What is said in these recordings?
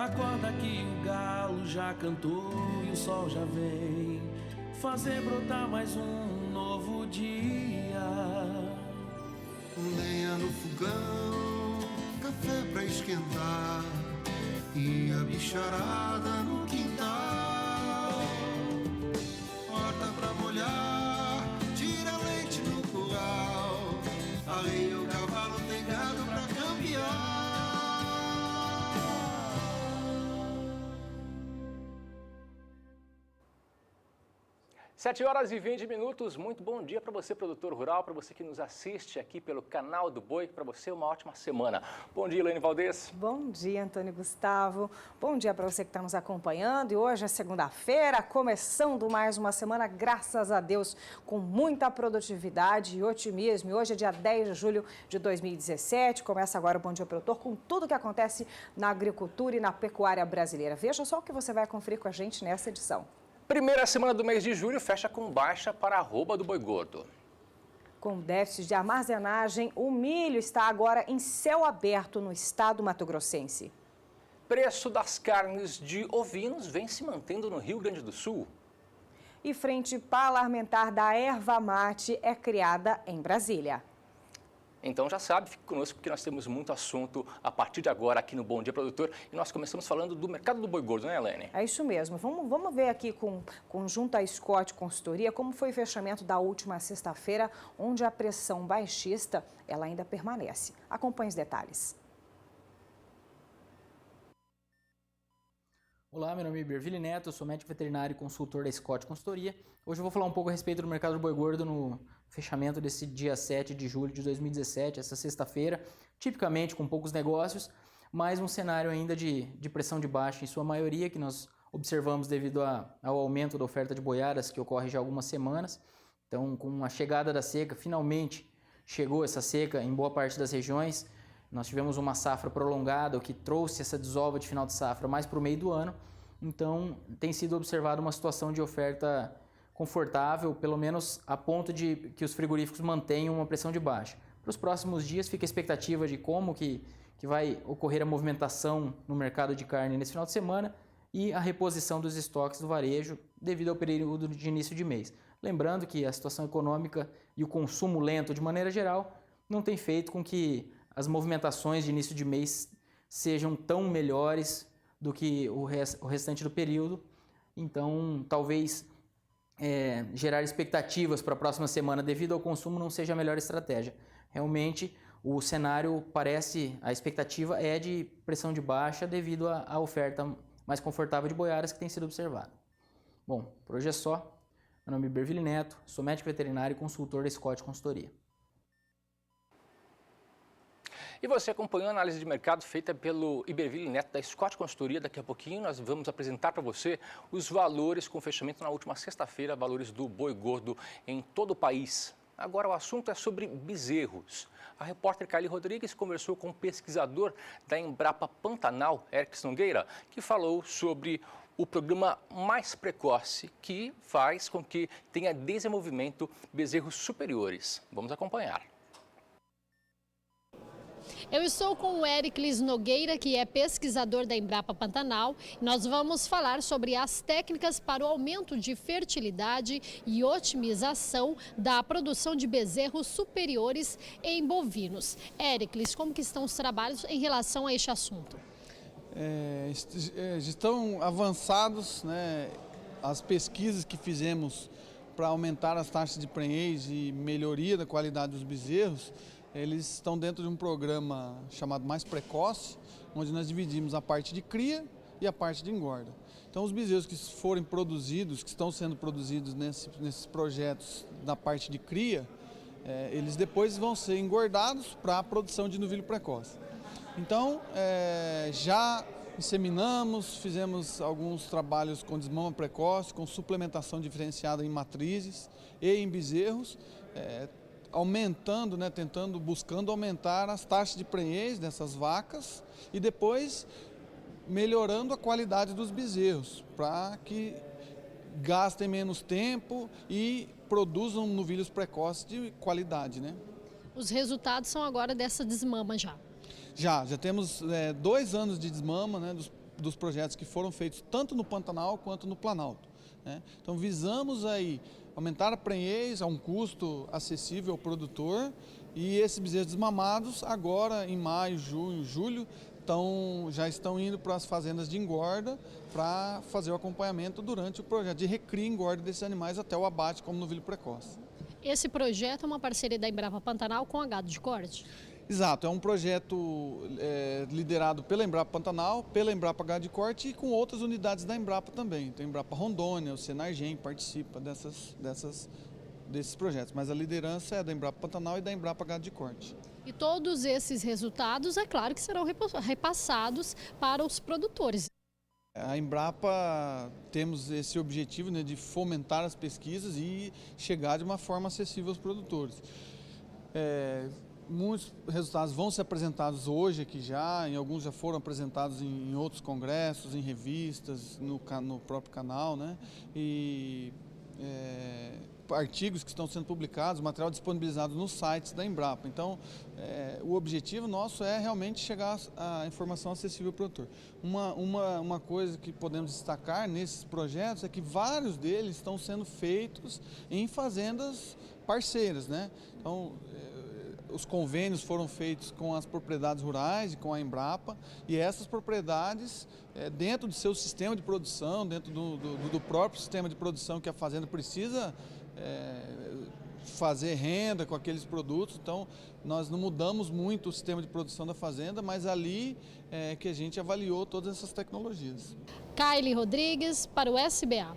Acorda que o galo já cantou e o sol já vem fazer brotar mais um novo dia. Lenha no fogão, café pra esquentar e a bicharada no quintal. Horta pra molhar, tira leite no curral, arreia o cavalo, tem gado pra campear. 7h20, muito bom dia para você, produtor rural, para você que nos assiste aqui pelo canal do Boi, para você uma ótima semana. Bom dia, Elaine Valdez. Bom dia, Antônio Gustavo. Bom dia para você que está nos acompanhando. E hoje é segunda-feira, começando mais uma semana, graças a Deus, com muita produtividade e otimismo. E hoje é dia 10 de julho de 2017. Começa agora o Bom Dia Produtor com tudo o que acontece na agricultura e na pecuária brasileira. Veja só o que você vai conferir com a gente nessa edição. Primeira semana do mês de julho fecha com baixa para a arroba do boi gordo. Com déficit de armazenagem, o milho está agora em céu aberto no estado mato-grossense. Preço das carnes de ovinos vem se mantendo no Rio Grande do Sul. E frente parlamentar da erva mate é criada em Brasília. Então já sabe, fique conosco porque nós temos muito assunto a partir de agora aqui no Bom Dia Produtor. E nós começamos falando do mercado do boi gordo, né, Elaine? É isso mesmo. Vamos ver aqui junto à Scott Consultoria como foi o fechamento da última sexta-feira, onde a pressão baixista ela ainda permanece. Acompanhe os detalhes. Olá, meu nome é Iberville Neto, eu sou médico veterinário e consultor da Scott Consultoria. Hoje eu vou falar um pouco a respeito do mercado do boi gordo no fechamento desse dia 7 de julho de 2017, essa sexta-feira, tipicamente com poucos negócios, mas um cenário ainda de pressão de baixa em sua maioria, que nós observamos devido ao aumento da oferta de boiadas que ocorre já há algumas semanas. Então, com a chegada da seca, finalmente chegou essa seca em boa parte das regiões. Nós tivemos uma safra prolongada, o que trouxe essa desova de final de safra mais para o meio do ano. Então, tem sido observada uma situação de oferta confortável, pelo menos a ponto de que os frigoríficos mantenham uma pressão de baixa. Para os próximos dias, fica a expectativa de como que vai ocorrer a movimentação no mercado de carne nesse final de semana e a reposição dos estoques do varejo devido ao período de início de mês. Lembrando que a situação econômica e o consumo lento, de maneira geral, não tem feito com que as movimentações de início de mês sejam tão melhores do que o restante do período. Então, talvez gerar expectativas para a próxima semana devido ao consumo não seja a melhor estratégia. Realmente, o cenário a expectativa é de pressão de baixa devido à oferta mais confortável de boiadas que tem sido observada. Bom, por hoje é só. Meu nome é Iberville Neto, sou médico veterinário e consultor da Scott Consultoria. E você acompanhou a análise de mercado feita pelo Iberville Neto da Scott Consultoria. Daqui a pouquinho nós vamos apresentar para você os valores com fechamento na última sexta-feira, valores do boi gordo em todo o país. Agora o assunto é sobre bezerros. A repórter Kylie Rodrigues conversou com o pesquisador da Embrapa Pantanal, Erickson Nogueira, que falou sobre o programa Mais Precoce, que faz com que tenha desenvolvimento bezerros superiores. Vamos acompanhar. Eu estou com o Erickson Nogueira, que é pesquisador da Embrapa Pantanal. Nós vamos falar sobre as técnicas para o aumento de fertilidade e otimização da produção de bezerros superiores em bovinos. Erickson, como que estão os trabalhos em relação a este assunto? Estão avançados, né, as pesquisas que fizemos para aumentar as taxas de prenhez e melhoria da qualidade dos bezerros. Eles estão dentro de um programa chamado Mais Precoce, onde nós dividimos a parte de cria e a parte de engorda. Então, os bezerros que forem produzidos, que estão sendo produzidos nesses projetos da parte de cria, eles depois vão ser engordados para a produção de novilho precoce. Então, já inseminamos, fizemos alguns trabalhos com desmama precoce, com suplementação diferenciada em matrizes e em bezerros, aumentando, né, buscando aumentar as taxas de prenhez dessas vacas e depois melhorando a qualidade dos bezerros para que gastem menos tempo e produzam novilhos precoces de qualidade, né? Os resultados são agora dessa desmama já? Já temos 2 anos de desmama, né, dos dos projetos que foram feitos tanto no Pantanal quanto no Planalto, né? Então visamos aí aumentar a prenhez a um custo acessível ao produtor, e esses bezerros desmamados agora em maio, junho, julho já estão indo para as fazendas de engorda para fazer o acompanhamento durante o projeto de recria e engorda desses animais até o abate como novilho precoce. Esse projeto é uma parceria da Embrapa Pantanal com a Gado de Corte? Exato, é um projeto liderado pela Embrapa Pantanal, pela Embrapa Gado de Corte e com outras unidades da Embrapa também. Então, a Embrapa Rondônia, o Senargem participa desses projetos, mas a liderança é da Embrapa Pantanal e da Embrapa Gado de Corte. E todos esses resultados, é claro que serão repassados para os produtores. A Embrapa temos esse objetivo, né, de fomentar as pesquisas e chegar de uma forma acessível aos produtores. Muitos resultados vão ser apresentados hoje aqui já, alguns já foram apresentados em outros congressos, em revistas, no próprio canal, né? E artigos que estão sendo publicados, material disponibilizado nos sites da Embrapa. Então, o objetivo nosso é realmente chegar à informação acessível ao produtor. Uma coisa que podemos destacar nesses projetos é que vários deles estão sendo feitos em fazendas parceiras, né? Então, os convênios foram feitos com as propriedades rurais e com a Embrapa, e essas propriedades, dentro do seu sistema de produção, dentro do próprio sistema de produção que a fazenda precisa fazer renda com aqueles produtos. Então, nós não mudamos muito o sistema de produção da fazenda, mas ali é que a gente avaliou todas essas tecnologias. Kaile Rodrigues para o SBA.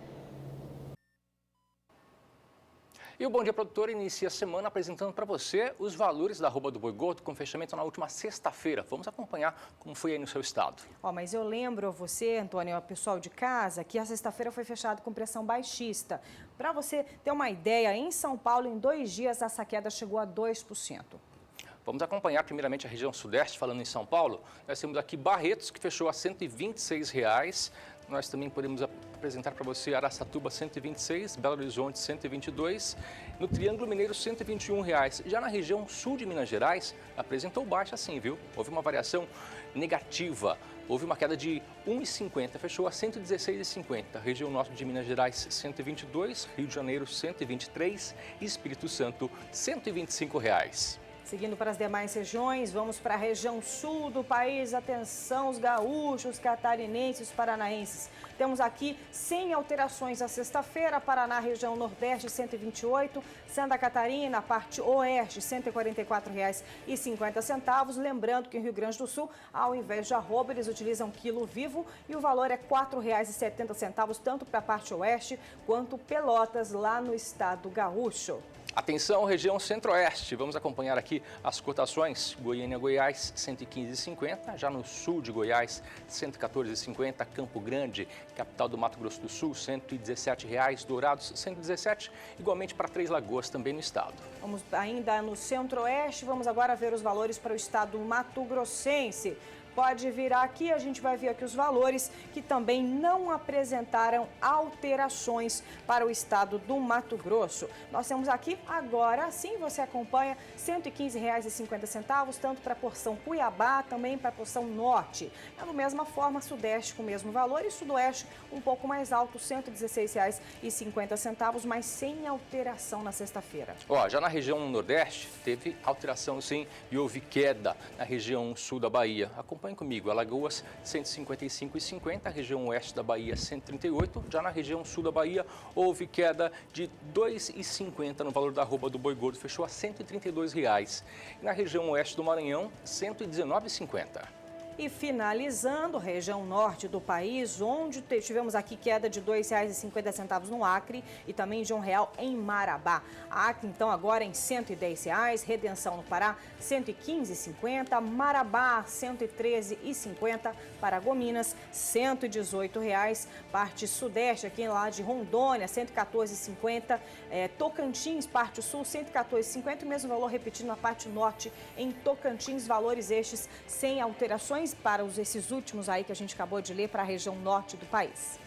E o Bom Dia Produtor inicia a semana apresentando para você os valores da arroba do boi gordo com fechamento na última sexta-feira. Vamos acompanhar como foi aí no seu estado. Mas eu lembro a você, Antônio, o pessoal de casa, que a sexta-feira foi fechado com pressão baixista. Para você ter uma ideia, em São Paulo, em 2 dias, essa queda chegou a 2%. Vamos acompanhar primeiramente a região sudeste, falando em São Paulo. Nós temos aqui Barretos, que fechou a R$ 126. Nós também podemos apresentar para você Araçatuba, 126, Belo Horizonte, 122, no Triângulo Mineiro, R$ 121. Já na região sul de Minas Gerais, apresentou baixa sim, viu? Houve uma variação negativa, houve uma queda de R$ 1,50, fechou a R$ 116,50. Região norte de Minas Gerais, 122, Rio de Janeiro, 123 e Espírito Santo, R$ 125. Seguindo para as demais regiões, vamos para a região sul do país. Atenção, os gaúchos, catarinenses, paranaenses. Temos aqui 100 alterações à sexta-feira. Paraná, região nordeste, 128. Santa Catarina, parte oeste, R$ 144,50. Lembrando que em Rio Grande do Sul, ao invés de arroba, eles utilizam quilo vivo e o valor é R$ 4,70, tanto para a parte oeste quanto Pelotas, lá no estado gaúcho. Atenção, região centro-oeste, vamos acompanhar aqui as cotações. Goiânia, Goiás, 115,50. Já no sul de Goiás, 114,50. Campo Grande, capital do Mato Grosso do Sul, R$ 117. Dourados, 117. Igualmente para Três Lagoas, também no estado. Vamos ainda no centro-oeste, vamos agora ver os valores para o estado mato-grossense. Pode virar aqui, a gente vai ver aqui os valores que também não apresentaram alterações para o estado do Mato Grosso. Nós temos aqui, agora sim, você acompanha, R$ 115,50, tanto para a porção Cuiabá, também para a porção norte. É da mesma forma, sudeste com o mesmo valor e sudoeste um pouco mais alto, R$ 116,50, mas sem alteração na sexta-feira. Já na região nordeste, teve alteração sim e houve queda na região sul da Bahia. Acompanhe comigo, Alagoas, R$ 155,50, região oeste da Bahia, R$ 138. Já na região sul da Bahia, houve queda de R$ 2,50 no valor da arroba do boi gordo, fechou a R$ 132. E na região oeste do Maranhão, R$ 119,50. E finalizando, região norte do país, onde tivemos aqui queda de R$ 2,50 no Acre e também de R$ 1 em Marabá. A Acre, então, agora em R$ 110, Redenção no Pará, R$ 115,50, Marabá, R$ 113,50, Paragominas, R$ 118, parte sudeste, aqui lá de Rondônia, R$ 114,50, Tocantins, parte sul, R$ 114,50, o mesmo valor repetindo na parte norte em Tocantins, valores estes sem alterações para esses últimos aí que a gente acabou de ler para a região norte do país.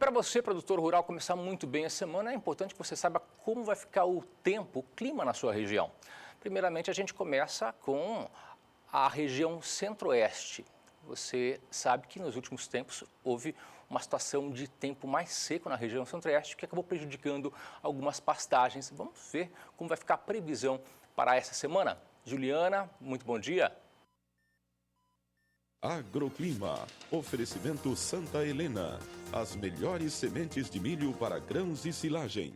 para você, produtor rural, começar muito bem a semana, é importante que você saiba como vai ficar o tempo, o clima na sua região. Primeiramente, a gente começa com a região centro-oeste. Você sabe que nos últimos tempos houve uma situação de tempo mais seco na região centro-oeste que acabou prejudicando algumas pastagens. Vamos ver como vai ficar a previsão para essa semana. Juliana, muito bom dia. Agroclima, oferecimento Santa Helena, as melhores sementes de milho para grãos e silagem.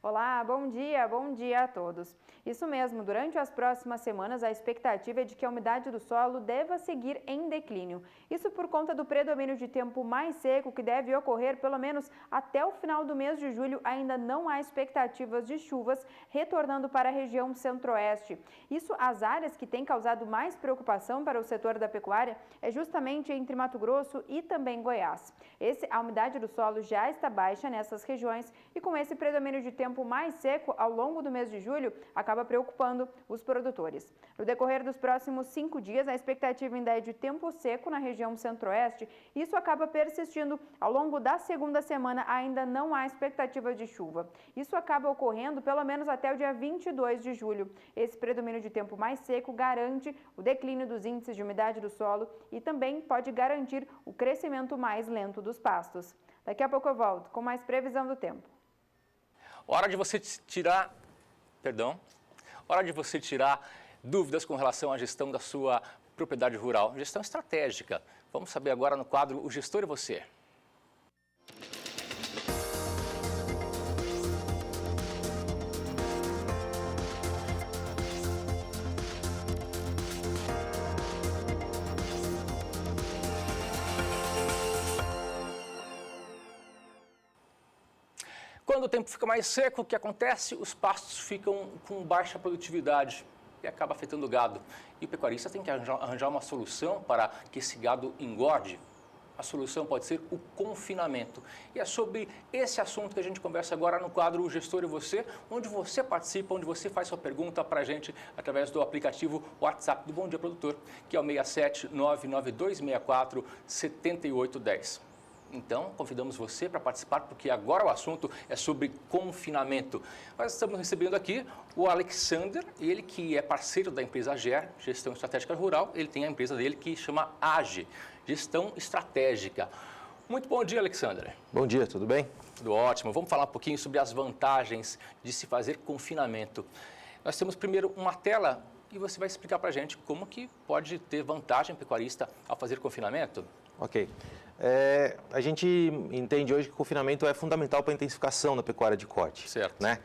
Olá, bom dia a todos. Isso mesmo, durante as próximas semanas a expectativa é de que a umidade do solo deva seguir em declínio. Isso por conta do predomínio de tempo mais seco que deve ocorrer pelo menos até o final do mês de julho. Ainda não há expectativas de chuvas retornando para a região centro-oeste. Isso, as áreas que têm causado mais preocupação para o setor da pecuária é justamente entre Mato Grosso e também Goiás. A umidade do solo já está baixa nessas regiões e com esse predomínio de tempo mais seco ao longo do mês de julho, acaba preocupando os produtores. No decorrer dos próximos 5 dias, a expectativa ainda é de tempo seco na região centro-oeste. Isso acaba persistindo ao longo da segunda semana, ainda não há expectativa de chuva. Isso acaba ocorrendo pelo menos até o dia 22 de julho. Esse predomínio de tempo mais seco garante o declínio dos índices de umidade do solo e também pode garantir o crescimento mais lento dos pastos. Daqui a pouco eu volto com mais previsão do tempo. Hora de você tirar dúvidas com relação à gestão da sua propriedade rural, gestão estratégica. Vamos saber agora no quadro O Gestor e Você. Quando o tempo fica mais seco, o que acontece? Os pastos ficam com baixa produtividade e acaba afetando o gado. E o pecuarista tem que arranjar uma solução para que esse gado engorde. A solução pode ser o confinamento. E é sobre esse assunto que a gente conversa agora no quadro O Gestor e Você, onde você participa, onde você faz sua pergunta para a gente através do aplicativo WhatsApp do Bom Dia Produtor, que é o 67992647810. Então, convidamos você para participar, porque agora o assunto é sobre confinamento. Nós estamos recebendo aqui o Alexander, ele que é parceiro da empresa GER, Gestão Estratégica Rural. Ele tem a empresa dele que chama AGE, Gestão Estratégica. Muito bom dia, Alexander. Bom dia, tudo bem? Tudo ótimo. Vamos falar um pouquinho sobre as vantagens de se fazer confinamento. Nós temos primeiro uma tela e você vai explicar para a gente como que pode ter vantagem pecuarista ao fazer confinamento. Ok. A gente entende hoje que o confinamento é fundamental para a intensificação da pecuária de corte. Certo. Né?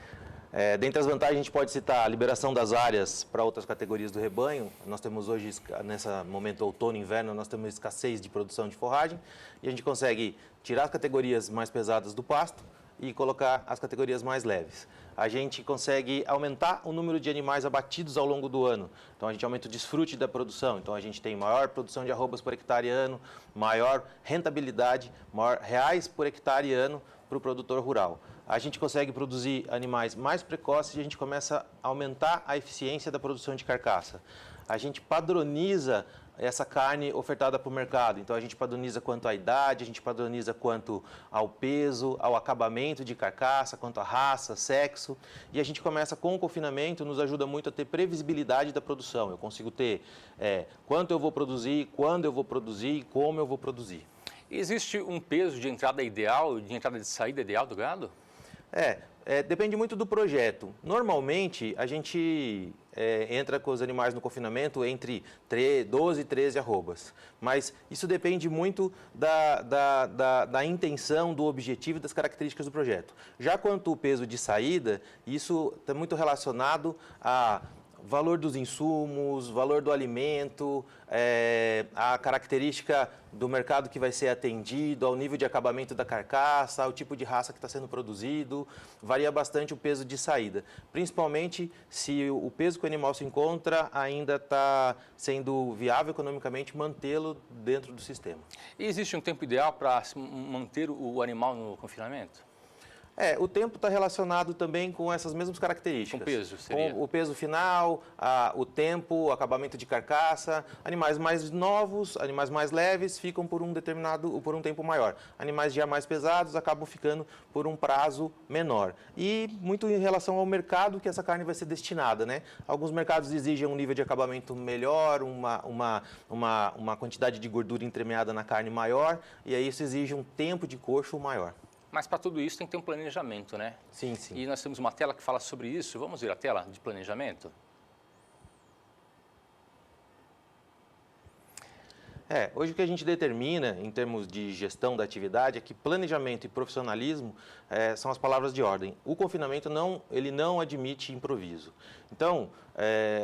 Dentre as vantagens, a gente pode citar a liberação das áreas para outras categorias do rebanho. Nós temos hoje, nesse momento outono e inverno, nós temos escassez de produção de forragem e a gente consegue tirar as categorias mais pesadas do pasto e colocar as categorias mais leves. A gente consegue aumentar o número de animais abatidos ao longo do ano. Então, a gente aumenta o desfrute da produção. Então, a gente tem maior produção de arrobas por hectare ano, maior rentabilidade, maior reais por hectare ano para o produtor rural. A gente consegue produzir animais mais precoces e a gente começa a aumentar a eficiência da produção de carcaça. A gente padroniza essa carne ofertada para o mercado. Então, a gente padroniza quanto à idade, a gente padroniza quanto ao peso, ao acabamento de carcaça, quanto à raça, sexo. E a gente começa com o confinamento, nos ajuda muito a ter previsibilidade da produção. Eu consigo ter quanto eu vou produzir, quando eu vou produzir e como eu vou produzir. Existe um peso de entrada ideal, de entrada e de saída ideal do gado? Depende muito do projeto. Normalmente, a gente entra com os animais no confinamento entre 12 e 13 arrobas. Mas isso depende muito da intenção, do objetivo e das características do projeto. Já quanto ao peso de saída, isso está muito relacionado a valor dos insumos, valor do alimento, a característica do mercado que vai ser atendido, ao nível de acabamento da carcaça, ao tipo de raça que está sendo produzido, varia bastante o peso de saída. Principalmente se o peso que o animal se encontra ainda está sendo viável economicamente mantê-lo dentro do sistema. E existe um tempo ideal para manter o animal no confinamento? O tempo está relacionado também com essas mesmas características. Com peso, seria? Com o peso final, o tempo, o acabamento de carcaça. Animais mais novos, animais mais leves ficam por um tempo maior. Animais já mais pesados acabam ficando por um prazo menor. E muito em relação ao mercado que essa carne vai ser destinada, né? Alguns mercados exigem um nível de acabamento melhor, uma quantidade de gordura entremeada na carne maior, e aí isso exige um tempo de coxo maior. Mas para tudo isso tem que ter um planejamento, né? Sim, sim. E nós temos uma tela que fala sobre isso. Vamos ver a tela de planejamento? Hoje o que a gente determina em termos de gestão da atividade é que planejamento e profissionalismo são as palavras de ordem. O confinamento ele não admite improviso. Então,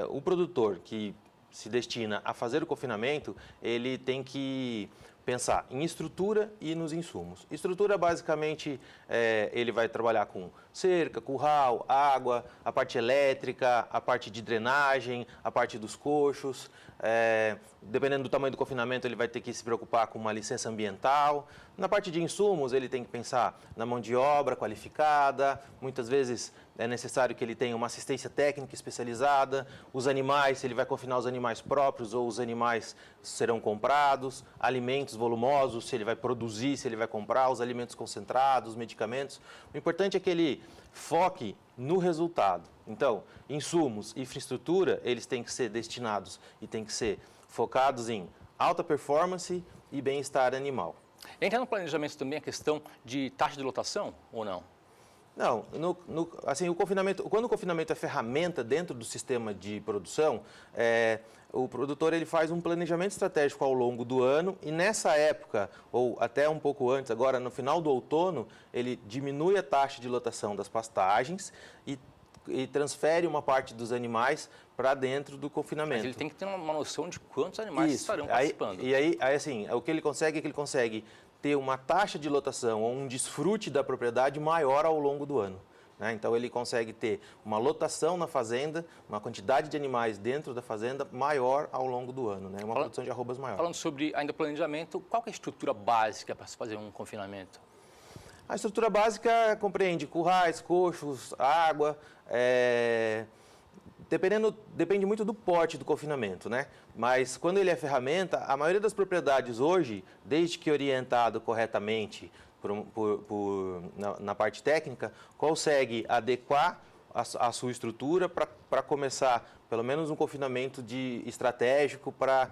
o produtor que se destina a fazer o confinamento, ele tem que pensar em estrutura e nos insumos. Estrutura, basicamente, ele vai trabalhar com cerca, curral, água, a parte elétrica, a parte de drenagem, a parte dos coxos. Dependendo do tamanho do confinamento, ele vai ter que se preocupar com uma licença ambiental. Na parte de insumos, ele tem que pensar na mão de obra qualificada. Muitas vezes é necessário que ele tenha uma assistência técnica especializada. Os animais, se ele vai confinar os animais próprios ou os animais serão comprados. Alimentos volumosos, se ele vai produzir, se ele vai comprar. Os alimentos concentrados, medicamentos. O importante é que ele foque no resultado. Então, insumos e infraestrutura, eles têm que ser destinados e têm que ser focados em alta performance e bem-estar animal. Entra no planejamento também a questão de taxa de lotação ou não? Não, assim, quando o confinamento é ferramenta dentro do sistema de produção, o produtor ele faz um planejamento estratégico ao longo do ano e nessa época, ou até um pouco antes, agora no final do outono, ele diminui a taxa de lotação das pastagens e transfere uma parte dos animais para dentro do confinamento. Mas ele tem que ter uma noção de quantos animais estarão participando. E aí, assim, o que ele consegue é que ele consegue ter uma taxa de lotação ou um desfrute da propriedade maior ao longo do ano. Né? Então, ele consegue ter uma lotação na fazenda, uma quantidade de animais dentro da fazenda maior ao longo do ano, né? Uma produção de arrobas maior. Falando sobre ainda planejamento, qual que é a estrutura básica para se fazer um confinamento? A estrutura básica compreende currais, coxos, água, depende muito do porte do confinamento, né? Mas quando ele é ferramenta, a maioria das propriedades hoje, desde que orientado corretamente na parte técnica, consegue adequar a sua estrutura para começar pelo menos um confinamento estratégico para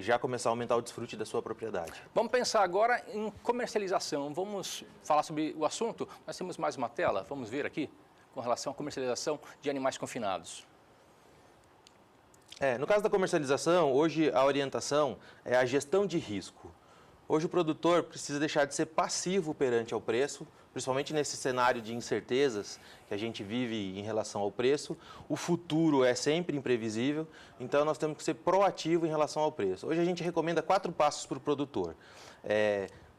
já começar a aumentar o desfrute da sua propriedade. Vamos pensar agora em comercialização. Vamos falar sobre o assunto. Nós temos mais uma tela, vamos ver aqui, com relação à comercialização de animais confinados. No caso da comercialização, hoje a orientação é a gestão de risco. Hoje o produtor precisa deixar de ser passivo perante ao preço, principalmente nesse cenário de incertezas que a gente vive em relação ao preço. O futuro é sempre imprevisível, então nós temos que ser proativo em relação ao preço. Hoje a gente recomenda 4 passos para o produtor.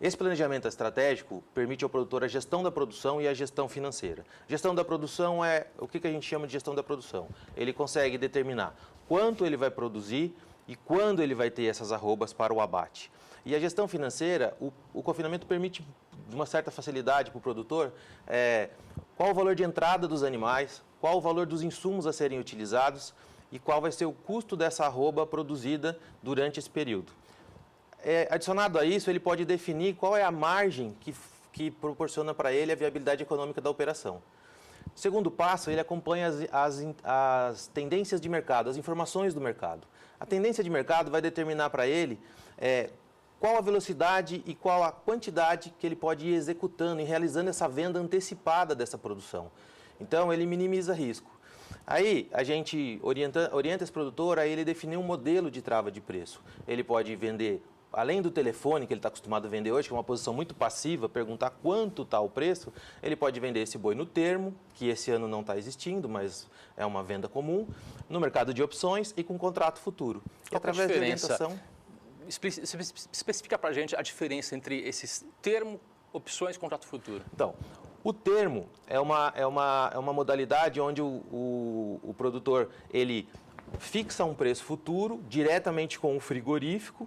Esse planejamento estratégico permite ao produtor a gestão da produção e a gestão financeira. Gestão da produção o que a gente chama de gestão da produção? Ele consegue determinar quanto ele vai produzir e quando ele vai ter essas arrobas para o abate. E a gestão financeira, o confinamento permite uma certa facilidade para o produtor, qual o valor de entrada dos animais, qual o valor dos insumos a serem utilizados e qual vai ser o custo dessa arroba produzida durante esse período. Adicionado a isso, ele pode definir qual é a margem que proporciona para ele a viabilidade econômica da operação. Segundo passo, ele acompanha as tendências de mercado, as informações do mercado. A tendência de mercado vai determinar para ele qual a velocidade e qual a quantidade que ele pode ir executando e realizando essa venda antecipada dessa produção. Então, ele minimiza risco. Aí, a gente orienta esse produtor a ele definir um modelo de trava de preço. Ele pode vender, além do telefone que ele está acostumado a vender hoje, que é uma posição muito passiva, perguntar quanto está o preço, ele pode vender esse boi no termo, que esse ano não está existindo, mas é uma venda comum, no mercado de opções e com contrato futuro. E através de orientação... Especifica para a gente a diferença entre esses termo, opções e contrato futuro. Então, o termo é uma modalidade onde o produtor ele fixa um preço futuro diretamente com o frigorífico,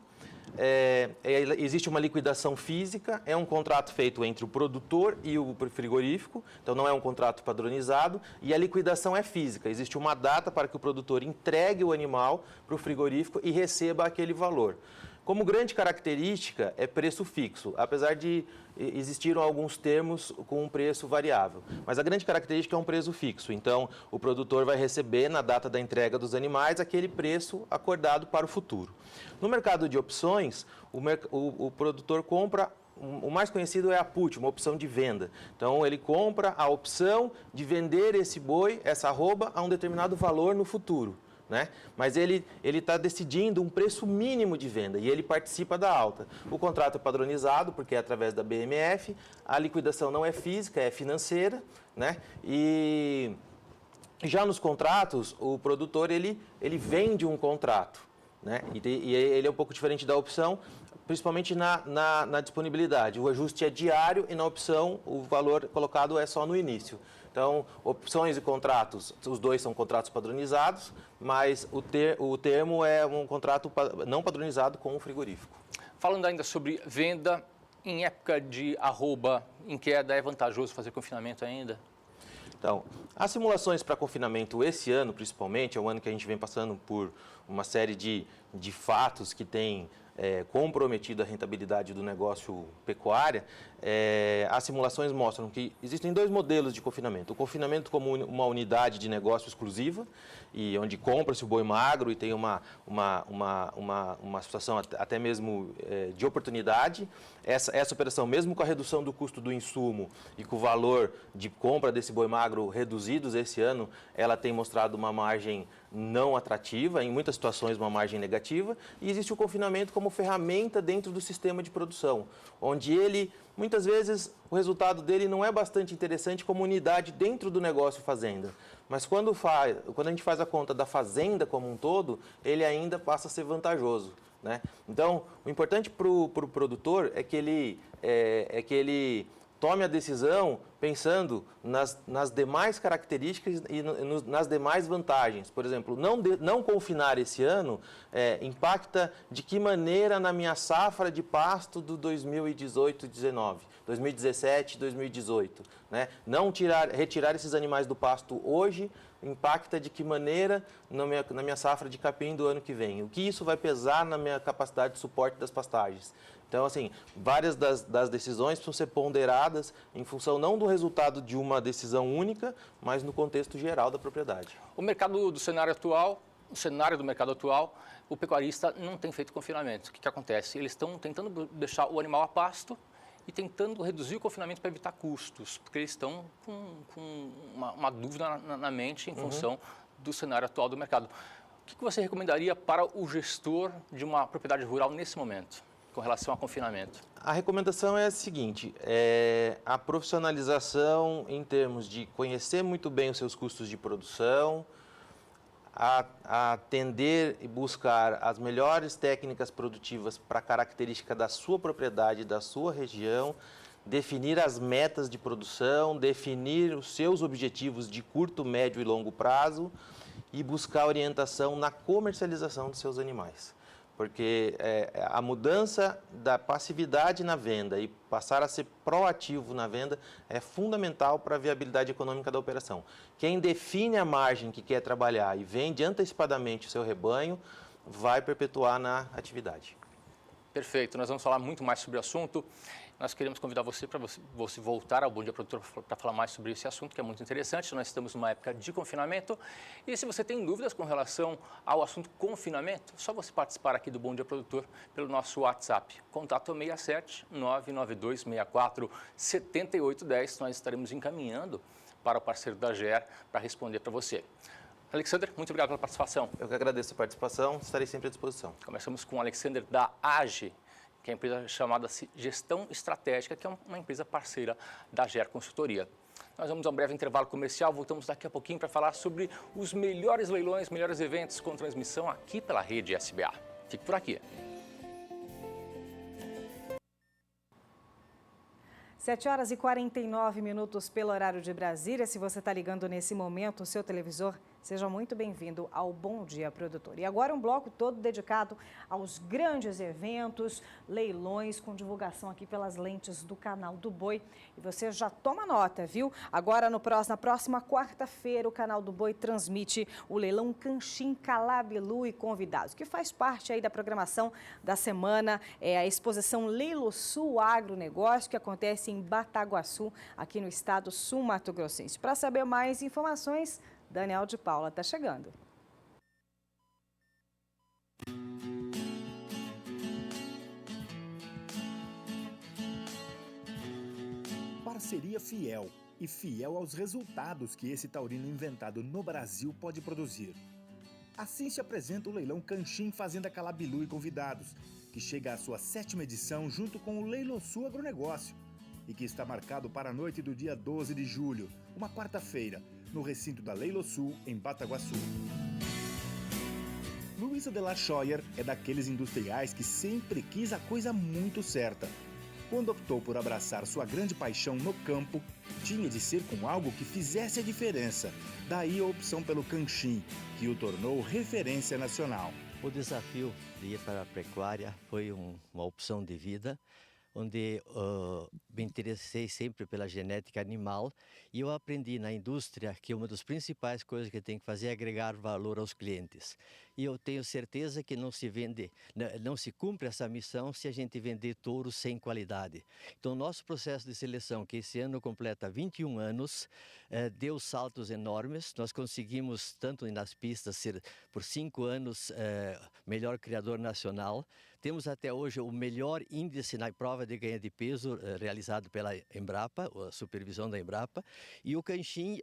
existe uma liquidação física, é um contrato feito entre o produtor e o frigorífico, então não é um contrato padronizado, e a liquidação é física. Existe uma data para que o produtor entregue o animal para o frigorífico e receba aquele valor. Como grande característica, é preço fixo, apesar de existiram alguns termos com um preço variável. Mas a grande característica é um preço fixo, então o produtor vai receber na data da entrega dos animais aquele preço acordado para o futuro. No mercado de opções, o produtor compra, o mais conhecido é a put, uma opção de venda. Então ele compra a opção de vender esse boi, essa arroba, a um determinado valor no futuro. Né? Mas ele está decidindo um preço mínimo de venda e ele participa da alta. O contrato é padronizado porque é através da BMF, a liquidação não é física, é financeira, né? E já nos contratos, o produtor ele vende um contrato, né? E ele é um pouco diferente da opção, principalmente na disponibilidade. O ajuste é diário e na opção o valor colocado é só no início. Então, opções e contratos, os dois são contratos padronizados, mas o termo é um contrato não padronizado com o frigorífico. Falando ainda sobre venda, em época de arroba em queda, é vantajoso fazer confinamento ainda? Então, as simulações para confinamento esse ano, principalmente, é um ano que a gente vem passando por uma série de fatos que têm comprometido a rentabilidade do negócio pecuária. As simulações mostram que existem dois modelos de confinamento. O confinamento como uma unidade de negócio exclusiva, e onde compra-se o boi magro e tem uma situação até mesmo de oportunidade. Essa operação, mesmo com a redução do custo do insumo e com o valor de compra desse boi magro reduzidos esse ano, ela tem mostrado uma margem não atrativa, em muitas situações uma margem negativa, e existe o confinamento como ferramenta dentro do sistema de produção, onde ele, muitas vezes, o resultado dele não é bastante interessante como unidade dentro do negócio fazenda, mas quando a gente faz a conta da fazenda como um todo, ele ainda passa a ser vantajoso, né? Então, o importante para o produtor é que ele tome a decisão pensando nas demais características e nas demais vantagens. Por exemplo, não confinar esse ano impacta de que maneira na minha safra de pasto do 2018-19, 2017-2018. Né? Retirar esses animais do pasto hoje impacta de que maneira na minha safra de capim do ano que vem. O que isso vai pesar na minha capacidade de suporte das pastagens. Então, assim, várias das decisões precisam ser ponderadas em função não do resultado de uma decisão única, mas no contexto geral da propriedade. O cenário do mercado atual, o pecuarista não tem feito confinamento. O que acontece? Eles estão tentando deixar o animal a pasto e tentando reduzir o confinamento para evitar custos, porque eles estão com uma dúvida na mente em função do cenário atual do mercado. O que você recomendaria para o gestor de uma propriedade rural nesse momento, com relação a confinamento? A recomendação é a seguinte, a profissionalização em termos de conhecer muito bem os seus custos de produção, atender e buscar as melhores técnicas produtivas para a característica da sua propriedade, da sua região, definir as metas de produção, definir os seus objetivos de curto, médio e longo prazo e buscar orientação na comercialização dos seus animais. Porque a mudança da passividade na venda e passar a ser proativo na venda é fundamental para a viabilidade econômica da operação. Quem define a margem que quer trabalhar e vende antecipadamente o seu rebanho, vai perpetuar na atividade. Perfeito, nós vamos falar muito mais sobre o assunto. Nós queremos convidar você para você voltar ao Bom Dia Produtor para falar mais sobre esse assunto, que é muito interessante. Nós estamos numa época de confinamento. E se você tem dúvidas com relação ao assunto confinamento, é só você participar aqui do Bom Dia Produtor pelo nosso WhatsApp. Contato 67 992 64 7810. Nós estaremos encaminhando para o parceiro da GER para responder para você. Alexander, muito obrigado pela participação. Eu que agradeço a participação, estarei sempre à disposição. Começamos com o Alexander da AGE, que é a empresa chamada Gestão Estratégica, que é uma empresa parceira da GER Consultoria. Nós vamos a um breve intervalo comercial, voltamos daqui a pouquinho para falar sobre os melhores leilões, melhores eventos com transmissão aqui pela rede SBA. Fique por aqui. 7 horas e 49 minutos pelo horário de Brasília. Se você está ligando nesse momento o seu televisor, seja muito bem-vindo ao Bom Dia Produtor. E agora um bloco todo dedicado aos grandes eventos, leilões, com divulgação aqui pelas lentes do Canal do Boi. E você já toma nota, viu? Agora, na próxima quarta-feira, o Canal do Boi transmite o leilão Canchim, Calabilu e convidados, que faz parte aí da programação da semana, a exposição Leilo Sul Agronegócio, que acontece em Bataguaçu, aqui no estado sul-mato-grossense. Para saber mais informações, Daniel de Paula está chegando. Parceria fiel e fiel aos resultados que esse taurino inventado no Brasil pode produzir. Assim se apresenta o leilão Canchim Fazenda Calabilu e convidados, que chega à sua 7ª edição junto com o Leilo Sul Agronegócio e que está marcado para a noite do dia 12 de julho, uma quarta-feira, no recinto da Leilo Sul, em Bataguaçu. Luísa de la Scheuer é daqueles industriais que sempre quis a coisa muito certa. Quando optou por abraçar sua grande paixão no campo, tinha de ser com algo que fizesse a diferença. Daí a opção pelo Canchim, que o tornou referência nacional. O desafio de ir para a pecuária foi uma opção de vida, onde me interessei sempre pela genética animal e eu aprendi na indústria que uma das principais coisas que tem que fazer é agregar valor aos clientes. E eu tenho certeza que não se cumpre essa missão se a gente vender touros sem qualidade. Então, nosso processo de seleção, que esse ano completa 21 anos, deu saltos enormes. Nós conseguimos, tanto nas pistas, ser por 5 anos melhor criador nacional. Temos até hoje o melhor índice na prova de ganho de peso realizado pela Embrapa, a supervisão da Embrapa. E o Canchim,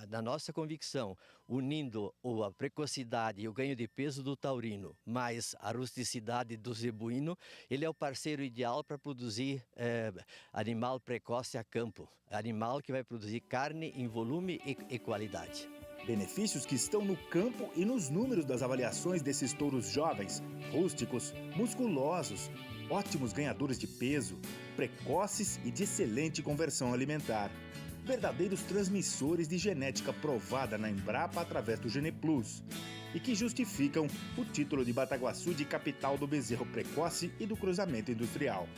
na nossa convicção, unindo a precocidade e o ganho de peso do taurino, mais a rusticidade do zebuíno, ele é o parceiro ideal para produzir animal precoce a campo. Animal que vai produzir carne em volume e qualidade. Benefícios que estão no campo e nos números das avaliações desses touros jovens, rústicos, musculosos, ótimos ganhadores de peso, precoces e de excelente conversão alimentar. Verdadeiros transmissores de genética provada na Embrapa através do GenePlus e que justificam o título de Bataguaçu de capital do bezerro precoce e do cruzamento industrial.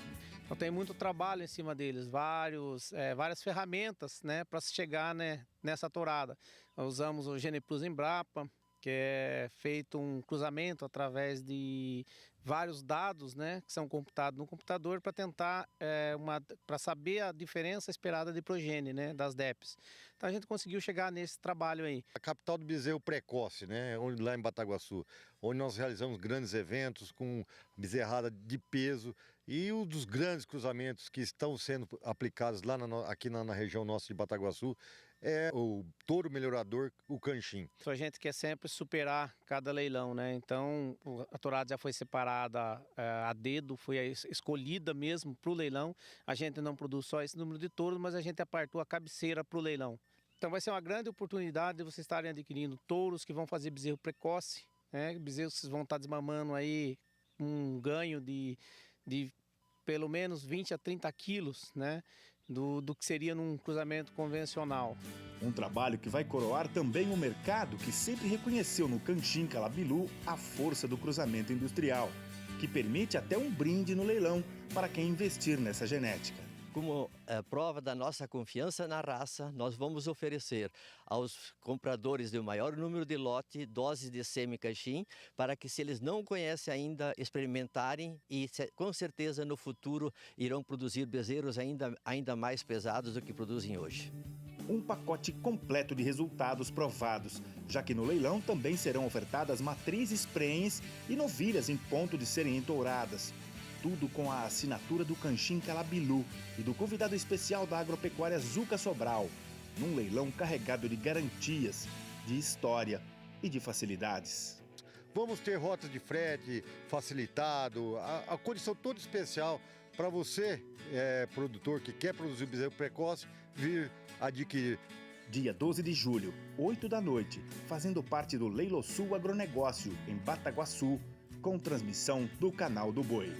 Então tem muito trabalho em cima deles, várias ferramentas, né, para se chegar, né, nessa tourada. Nós usamos o GenePlus Embrapa, que é feito um cruzamento através de vários dados, né, que são computados no computador para tentar para saber a diferença esperada de progênie, né, das DEPs. Então a gente conseguiu chegar nesse trabalho aí. A capital do bezerro precoce, né, lá em Bataguaçu, onde nós realizamos grandes eventos com bezerrada de peso e um dos grandes cruzamentos que estão sendo aplicados lá aqui na região nossa de Bataguaçu é o touro melhorador, o Canchim. A gente quer sempre superar cada leilão, né? Então a tourada já foi separada a dedo, foi escolhida mesmo para o leilão. A gente não produz só esse número de touros, mas a gente apartou a cabeceira para o leilão. Então vai ser uma grande oportunidade de vocês estarem adquirindo touros que vão fazer bezerro precoce, né? Bezerros que vão estar desmamando aí um ganho de pelo menos 20 a 30 quilos, né? Do que seria num cruzamento convencional. Um trabalho que vai coroar também o mercado que sempre reconheceu no Canchim Calabilu a força do cruzamento industrial, que permite até um brinde no leilão para quem investir nessa genética. Como prova da nossa confiança na raça, nós vamos oferecer aos compradores do maior número de lote doses de semi-Canchim para que, se eles não conhecem ainda, experimentarem e com certeza no futuro irão produzir bezerros ainda mais pesados do que produzem hoje. Um pacote completo de resultados provados, já que no leilão também serão ofertadas matrizes prenhes e novilhas em ponto de serem entouradas. Tudo com a assinatura do Canchim Calabilu e do convidado especial da agropecuária Zuca Sobral, num leilão carregado de garantias, de história e de facilidades. Vamos ter rotas de frete facilitado, a condição toda especial para você, produtor que quer produzir bezerro precoce, vir adquirir. Dia 12 de julho, 8 da noite, fazendo parte do Leilo Sul Agronegócio, em Bataguaçu, com transmissão do Canal do Boi.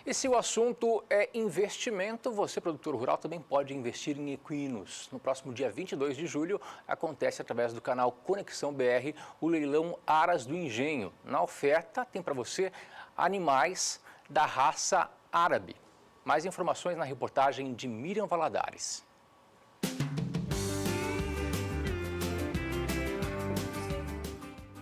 E se o assunto é investimento, você, produtor rural, também pode investir em equinos. No próximo dia 22 de julho, acontece através do canal Conexão BR o leilão Aras do Engenho. Na oferta, tem para você animais da raça árabe. Mais informações na reportagem de Miriam Valadares.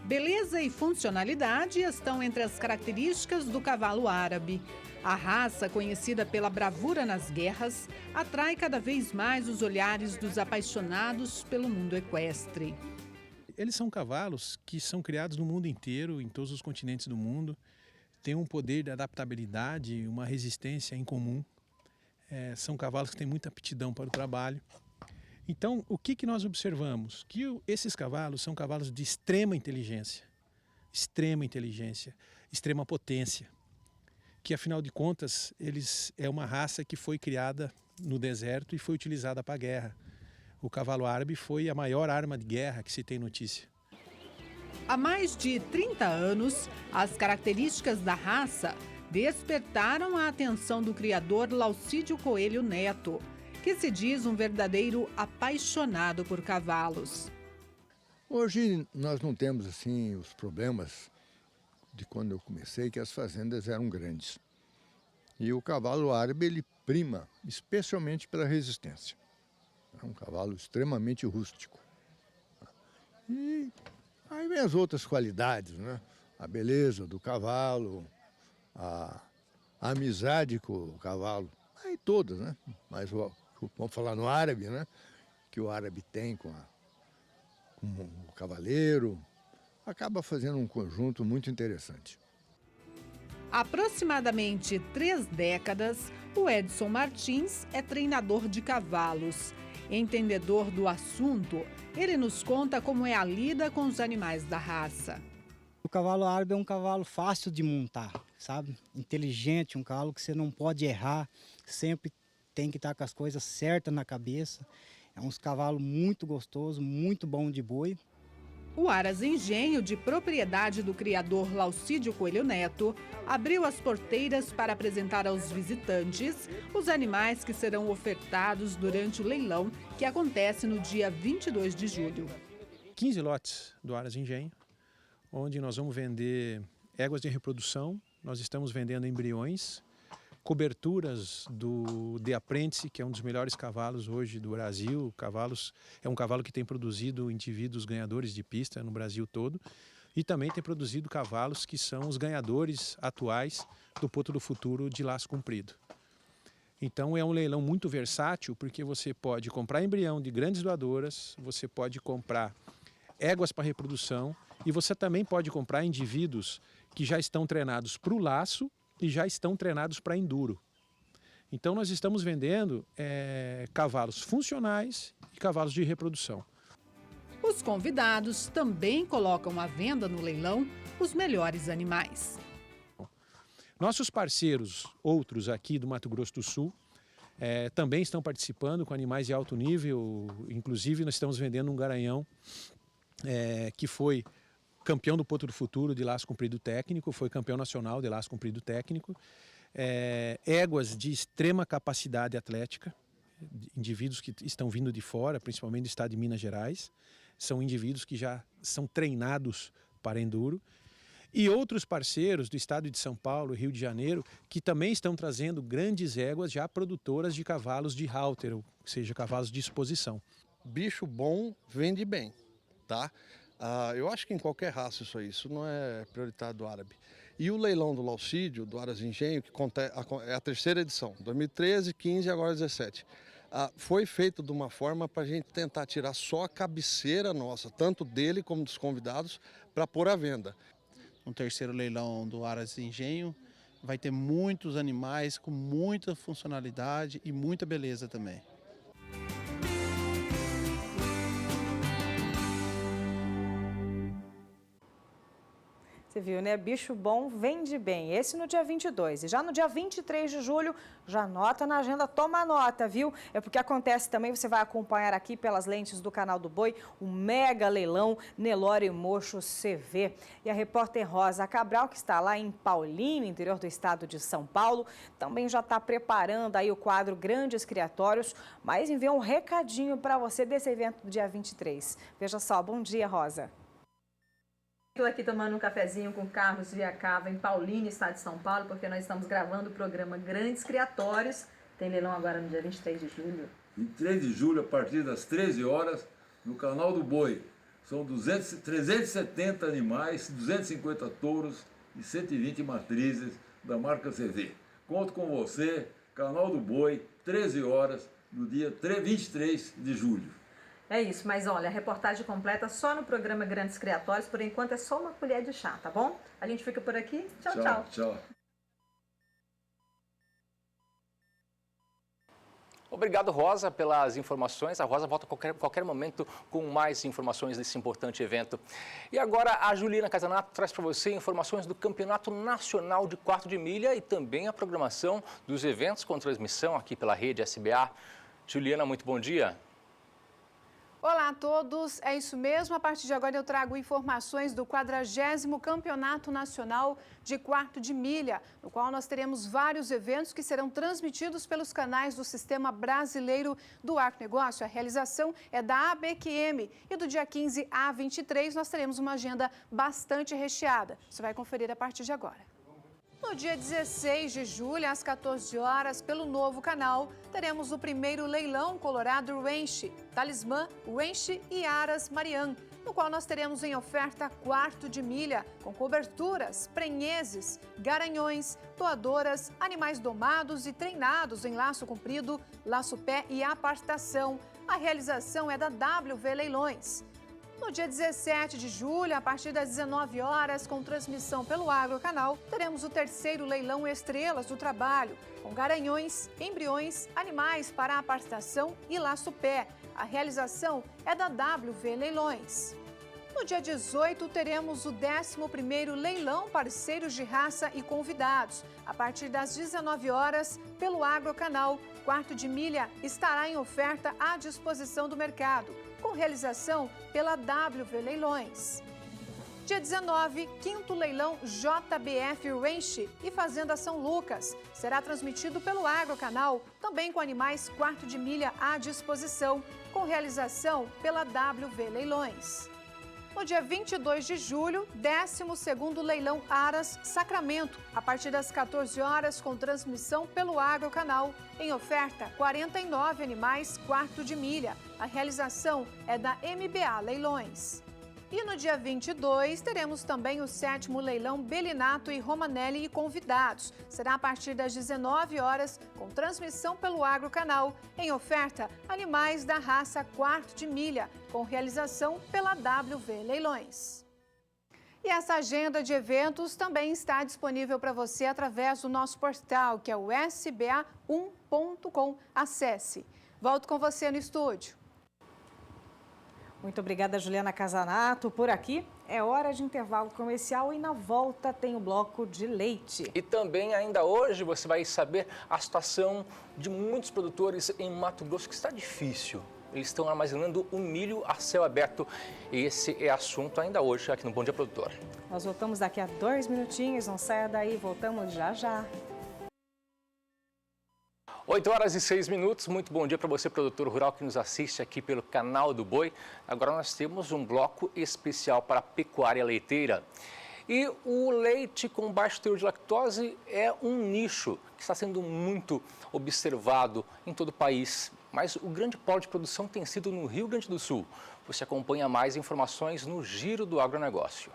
Beleza e funcionalidade estão entre as características do cavalo árabe. A raça, conhecida pela bravura nas guerras, atrai cada vez mais os olhares dos apaixonados pelo mundo equestre. Eles são cavalos que são criados no mundo inteiro, em todos os continentes do mundo. Têm um poder de adaptabilidade, uma resistência incomum. São cavalos que têm muita aptidão para o trabalho. Então, o que nós observamos? Que esses cavalos são cavalos de extrema inteligência, extrema potência, que afinal de contas, é uma raça que foi criada no deserto e foi utilizada para a guerra. O cavalo árabe foi a maior arma de guerra que se tem notícia. Há mais de 30 anos, as características da raça despertaram a atenção do criador Laucídio Coelho Neto, que se diz um verdadeiro apaixonado por cavalos. Hoje nós não temos assim os problemas de quando eu comecei, que as fazendas eram grandes. E o cavalo árabe, ele prima, especialmente pela resistência. É um cavalo extremamente rústico. E aí vem as outras qualidades, né? A beleza do cavalo, a amizade com o cavalo, aí todas, né? Mas vamos falar no árabe, né? Que o árabe tem com o cavaleiro, acaba fazendo um conjunto muito interessante. Há aproximadamente 3 décadas, o Edson Martins é treinador de cavalos. Entendedor do assunto, ele nos conta como é a lida com os animais da raça. O cavalo árabe é um cavalo fácil de montar, sabe? Inteligente, um cavalo que você não pode errar, sempre tem que estar com as coisas certas na cabeça. É um cavalo muito gostoso, muito bom de boi. O Aras Engenho, de propriedade do criador Laucídio Coelho Neto, abriu as porteiras para apresentar aos visitantes os animais que serão ofertados durante o leilão, que acontece no dia 22 de julho. 15 lotes do Aras Engenho, onde nós vamos vender éguas de reprodução, nós estamos vendendo embriões, coberturas do The Apprentice, que é um dos melhores cavalos hoje do Brasil. É um cavalo que tem produzido indivíduos ganhadores de pista no Brasil todo e também tem produzido cavalos que são os ganhadores atuais do Potro do Futuro de laço comprido. Então é um leilão muito versátil, porque você pode comprar embrião de grandes doadoras, você pode comprar éguas para reprodução e você também pode comprar indivíduos que já estão treinados para o laço e já estão treinados para enduro. Então nós estamos vendendo cavalos funcionais e cavalos de reprodução. Os convidados também colocam à venda no leilão os melhores animais. Nossos parceiros, outros aqui do Mato Grosso do Sul, também estão participando com animais de alto nível. Inclusive nós estamos vendendo um garanhão que foi campeão do Potro do Futuro de laço comprido técnico, foi campeão nacional de laço comprido técnico. Éguas de extrema capacidade atlética, indivíduos que estão vindo de fora, principalmente do estado de Minas Gerais. São indivíduos que já são treinados para enduro. E outros parceiros do estado de São Paulo, Rio de Janeiro, que também estão trazendo grandes éguas já produtoras de cavalos de halter, ou seja, cavalos de exposição. Bicho bom vende bem, tá? Eu acho que em qualquer raça isso não é prioritário do árabe. E o leilão do Laucídio, do Aras Engenho, que é a 3ª edição, 2013, 15 e agora 17. Foi feito de uma forma para a gente tentar tirar só a cabeceira nossa, tanto dele como dos convidados, para pôr à venda. No 3º leilão do Aras Engenho, vai ter muitos animais com muita funcionalidade e muita beleza também. Você viu, né? Bicho bom vende bem. Esse no dia 22. E já no dia 23 de julho, já anota na agenda, toma nota, viu? É porque acontece também, você vai acompanhar aqui pelas lentes do Canal do Boi, o mega leilão Nelore Mocho CV. E a repórter Rosa Cabral, que está lá em Paulínia, interior do estado de São Paulo, também já está preparando aí o quadro Grandes Criatórios, mas enviou um recadinho para você desse evento do dia 23. Veja só, bom dia, Rosa. Estou aqui tomando um cafezinho com Carlos Viacava em Paulínia, estado de São Paulo, porque nós estamos gravando o programa Grandes Criatórios. Tem leilão agora no dia 23 de julho. 23 de julho, a partir das 13 horas, no Canal do Boi. São 370 animais, 250 touros e 120 matrizes da marca CV. Conto com você, Canal do Boi, 13 horas, no dia 23 de julho. É isso, mas olha, a reportagem completa só no programa Grandes Criatórios. Por enquanto é só uma colher de chá, tá bom? A gente fica por aqui. Tchau, tchau. Tchau. Obrigado, Rosa, pelas informações. A Rosa volta a qualquer momento com mais informações desse importante evento. E agora a Juliana Casanato traz para você informações do Campeonato Nacional de Quarto de Milha e também a programação dos eventos com transmissão aqui pela rede SBA. Juliana, muito bom dia. Olá a todos, é isso mesmo. A partir de agora eu trago informações do 40º Campeonato Nacional de Quarto de Milha, no qual nós teremos vários eventos que serão transmitidos pelos canais do Sistema Brasileiro do Agronegócio. A realização é da ABQM e do dia 15 a 23 nós teremos uma agenda bastante recheada. Você vai conferir a partir de agora. No dia 16 de julho, às 14 horas, pelo novo canal, teremos o primeiro leilão Colorado Ranch, Talismã, Ranch e Aras Marian, no qual nós teremos em oferta quarto de milha, com coberturas, prenheses, garanhões, doadoras, animais domados e treinados em laço comprido, laço pé e apartação. A realização é da WV Leilões. No dia 17 de julho, a partir das 19 horas, com transmissão pelo Agrocanal, teremos o terceiro leilão Estrelas do Trabalho, com garanhões, embriões, animais para apartação e laço-pé. A realização é da WV Leilões. No dia 18, teremos o 11º leilão Parceiros de Raça e Convidados. A partir das 19 horas, pelo Agrocanal, quarto de milha estará em oferta à disposição do mercado, com realização pela WV Leilões. Dia 19, 5º leilão JBF Ranch e Fazenda São Lucas. Será transmitido pelo Agrocanal, também com animais quarto de milha à disposição, com realização pela WV Leilões. No dia 22 de julho, 12º leilão Aras Sacramento, a partir das 14 horas, com transmissão pelo Agrocanal. Em oferta, 49 animais quarto de milha. A realização é da MBA Leilões. E no dia 22, teremos também o 7º leilão Belinato e Romanelli e convidados. Será a partir das 19 horas, com transmissão pelo Agrocanal. Em oferta, animais da raça quarto de milha, com realização pela WV Leilões. E essa agenda de eventos também está disponível para você através do nosso portal, que é o sba1.com. Acesse. Volto com você no estúdio. Muito obrigada, Juliana Casanato. Por aqui é hora de intervalo comercial e na volta tem o bloco de leite. E também ainda hoje você vai saber a situação de muitos produtores em Mato Grosso, que está difícil. Eles estão armazenando o milho a céu aberto. Esse é assunto ainda hoje aqui no Bom Dia Produtor. Nós voltamos daqui a 2 minutinhos, não saia daí, voltamos já já. 8 horas e 6 minutos, muito bom dia para você, produtor rural que nos assiste aqui pelo Canal do Boi. Agora nós temos um bloco especial para a pecuária leiteira. E o leite com baixo teor de lactose é um nicho que está sendo muito observado em todo o país. Mas o grande polo de produção tem sido no Rio Grande do Sul. Você acompanha mais informações no Giro do Agronegócio.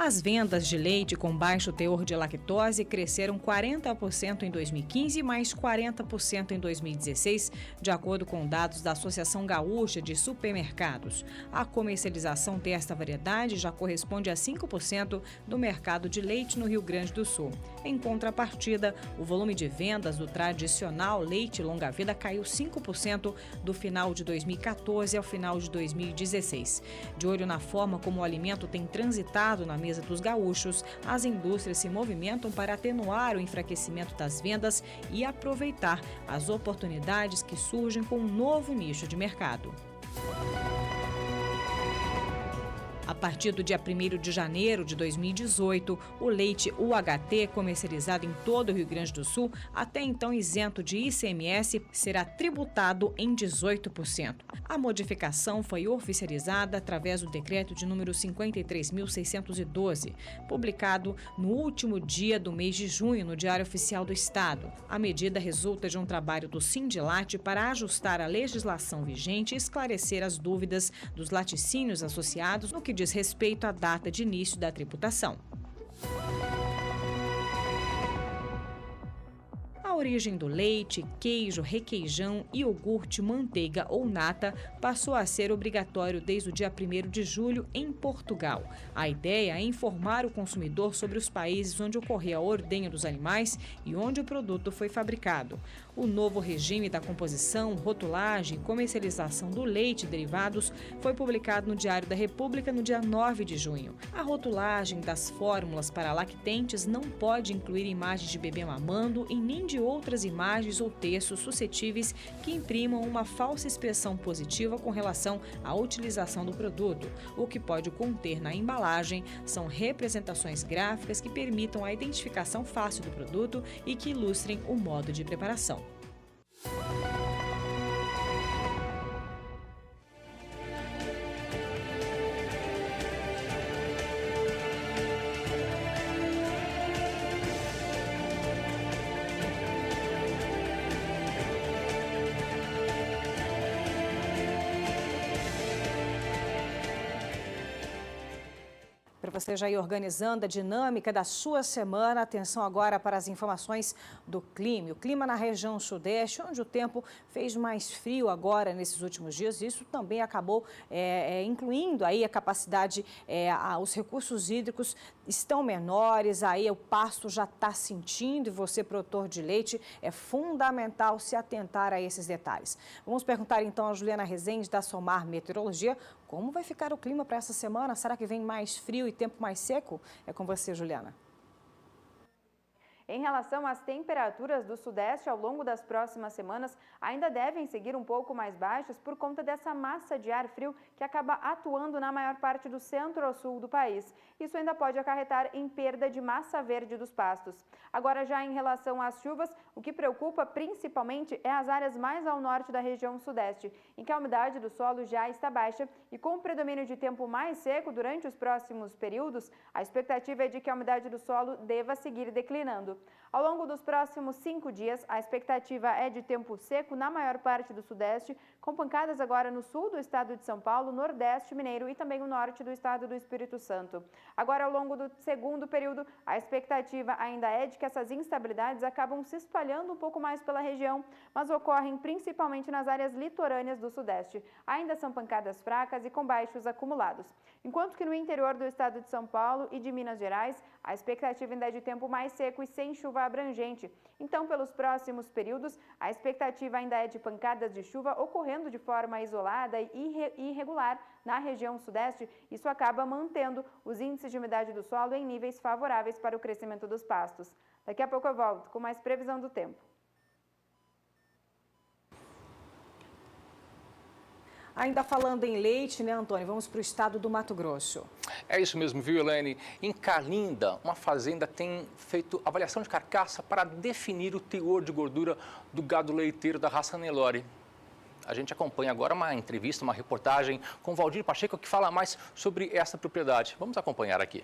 As vendas de leite com baixo teor de lactose cresceram 40% em 2015 e mais 40% em 2016, de acordo com dados da Associação Gaúcha de Supermercados. A comercialização desta variedade já corresponde a 5% do mercado de leite no Rio Grande do Sul. Em contrapartida, o volume de vendas do tradicional leite longa-vida caiu 5% do final de 2014 ao final de 2016. De olho na forma como o alimento tem transitado na mesa dos gaúchos, as indústrias se movimentam para atenuar o enfraquecimento das vendas e aproveitar as oportunidades que surgem com um novo nicho de mercado. A partir do dia 1º de janeiro de 2018, o leite UHT, comercializado em todo o Rio Grande do Sul, até então isento de ICMS, será tributado em 18%. A modificação foi oficializada através do decreto de número 53.612, publicado no último dia do mês de junho no Diário Oficial do Estado. A medida resulta de um trabalho do Sindilat para ajustar a legislação vigente e esclarecer as dúvidas dos laticínios associados no que diz respeito à data de início da tributação. A origem do leite, queijo, requeijão, iogurte, manteiga ou nata passou a ser obrigatório desde o dia 1º de julho em Portugal. A ideia é informar o consumidor sobre os países onde ocorreu a ordenha dos animais e onde o produto foi fabricado. O novo regime da composição, rotulagem e comercialização do leite e derivados foi publicado no Diário da República no dia 9 de junho. A rotulagem das fórmulas para lactentes não pode incluir imagens de bebê mamando e nem de outras imagens ou textos suscetíveis que imprimam uma falsa expressão positiva com relação à utilização do produto. O que pode conter na embalagem são representações gráficas que permitam a identificação fácil do produto e que ilustrem o modo de preparação. Para você já ir organizando a dinâmica da sua semana, atenção agora para as informações do clima. O clima na região sudeste, onde o tempo fez mais frio agora nesses últimos dias, isso também acabou incluindo aí a capacidade, os recursos hídricos estão menores, aí o pasto já está sentindo e você, produtor de leite, é fundamental se atentar a esses detalhes. Vamos perguntar então a Juliana Rezende, da Somar Meteorologia, como vai ficar o clima para essa semana? Será que vem mais frio e tempo mais seco? É com você, Juliana. Em relação às temperaturas do sudeste ao longo das próximas semanas, ainda devem seguir um pouco mais baixas por conta dessa massa de ar frio que acaba atuando na maior parte do centro ao sul do país. Isso ainda pode acarretar em perda de massa verde dos pastos. Agora, já em relação às chuvas, o que preocupa principalmente é as áreas mais ao norte da região sudeste, em que a umidade do solo já está baixa e com o predomínio de tempo mais seco durante os próximos períodos, a expectativa é de que a umidade do solo deva seguir declinando. Ao longo dos próximos 5 dias, a expectativa é de tempo seco na maior parte do sudeste, com pancadas agora no sul do estado de São Paulo, nordeste mineiro e também o norte do estado do Espírito Santo. Agora, ao longo do segundo período, a expectativa ainda é de que essas instabilidades acabam se espalhando um pouco mais pela região, mas ocorrem principalmente nas áreas litorâneas do sudeste. Ainda são pancadas fracas e com baixos acumulados. Enquanto que no interior do estado de São Paulo e de Minas Gerais, a expectativa ainda é de tempo mais seco e sem chuva abrangente. Então, pelos próximos períodos, a expectativa ainda é de pancadas de chuva ocorrendo de forma isolada e irregular na região sudeste. Isso acaba mantendo os índices de umidade do solo em níveis favoráveis para o crescimento dos pastos. Daqui a pouco eu volto com mais previsão do tempo. Ainda falando em leite, né, Antônio? Vamos para o estado do Mato Grosso. É isso mesmo, viu, Elaine? Em Calinda, uma fazenda tem feito avaliação de carcaça para definir o teor de gordura do gado leiteiro da raça Nelore. A gente acompanha agora uma entrevista, uma reportagem com Valdir Pacheco, que fala mais sobre essa propriedade. Vamos acompanhar aqui.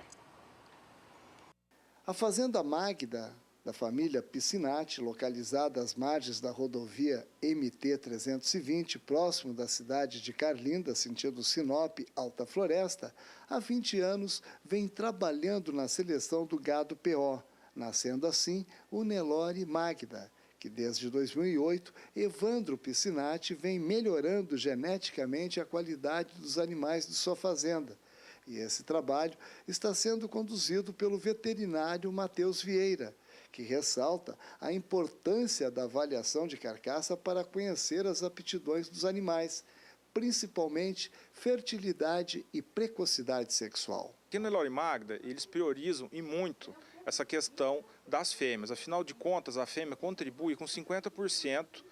A Fazenda Magda, da família Piscinati, localizada às margens da rodovia MT-320, próximo da cidade de Carlinda, sentido Sinop, Alta Floresta, há 20 anos vem trabalhando na seleção do gado PO, nascendo assim o Nelore Magda, que desde 2008, Evandro Piscinati vem melhorando geneticamente a qualidade dos animais de sua fazenda. E esse trabalho está sendo conduzido pelo veterinário Matheus Vieira, que ressalta a importância da avaliação de carcaça para conhecer as aptidões dos animais, principalmente fertilidade e precocidade sexual. Aqui no Nelore Magda, eles priorizam e muito essa questão das fêmeas. Afinal de contas, a fêmea contribui com 50%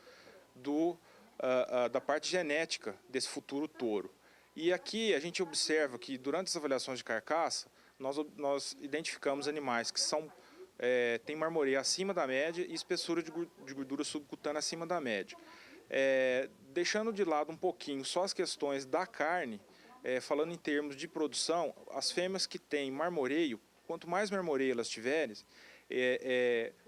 da parte genética desse futuro touro. E aqui a gente observa que durante as avaliações de carcaça, nós identificamos animais que têm marmoreio acima da média e espessura de gordura subcutânea acima da média. Deixando de lado um pouquinho só as questões da carne, falando em termos de produção, as fêmeas que têm marmoreio, quanto mais marmoreio elas tiverem,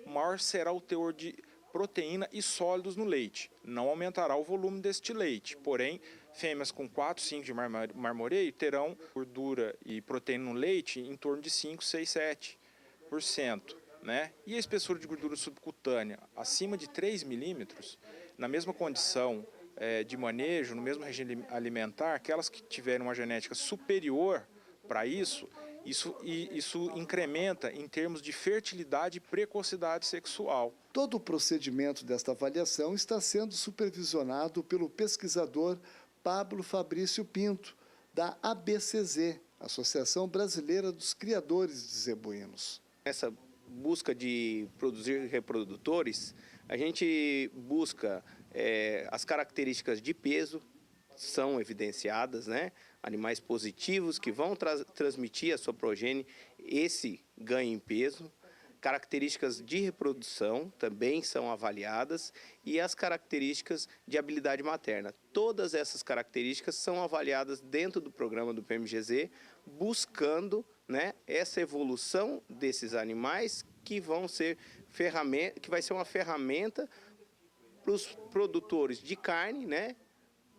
maior será o teor de proteína e sólidos no leite. Não aumentará o volume deste leite, porém, fêmeas com 4, 5 de marmoreio terão gordura e proteína no leite em torno de 5, 6, 7%. Né? E a espessura de gordura subcutânea acima de 3 milímetros, na mesma condição de manejo, no mesmo regime alimentar, aquelas que tiverem uma genética superior para isso incrementa em termos de fertilidade e precocidade sexual. Todo o procedimento desta avaliação está sendo supervisionado pelo pesquisador Pablo Fabrício Pinto, da ABCZ, Associação Brasileira dos Criadores de Zebuínos. Essa busca de produzir reprodutores, a gente busca as características de peso, são evidenciadas, né? Animais positivos que vão transmitir à sua progênie esse ganho em peso. Características de reprodução também são avaliadas e as características de habilidade materna. Todas essas características são avaliadas dentro do programa do PMGZ, buscando, né, essa evolução desses animais que vai ser uma ferramenta para os produtores de carne, né,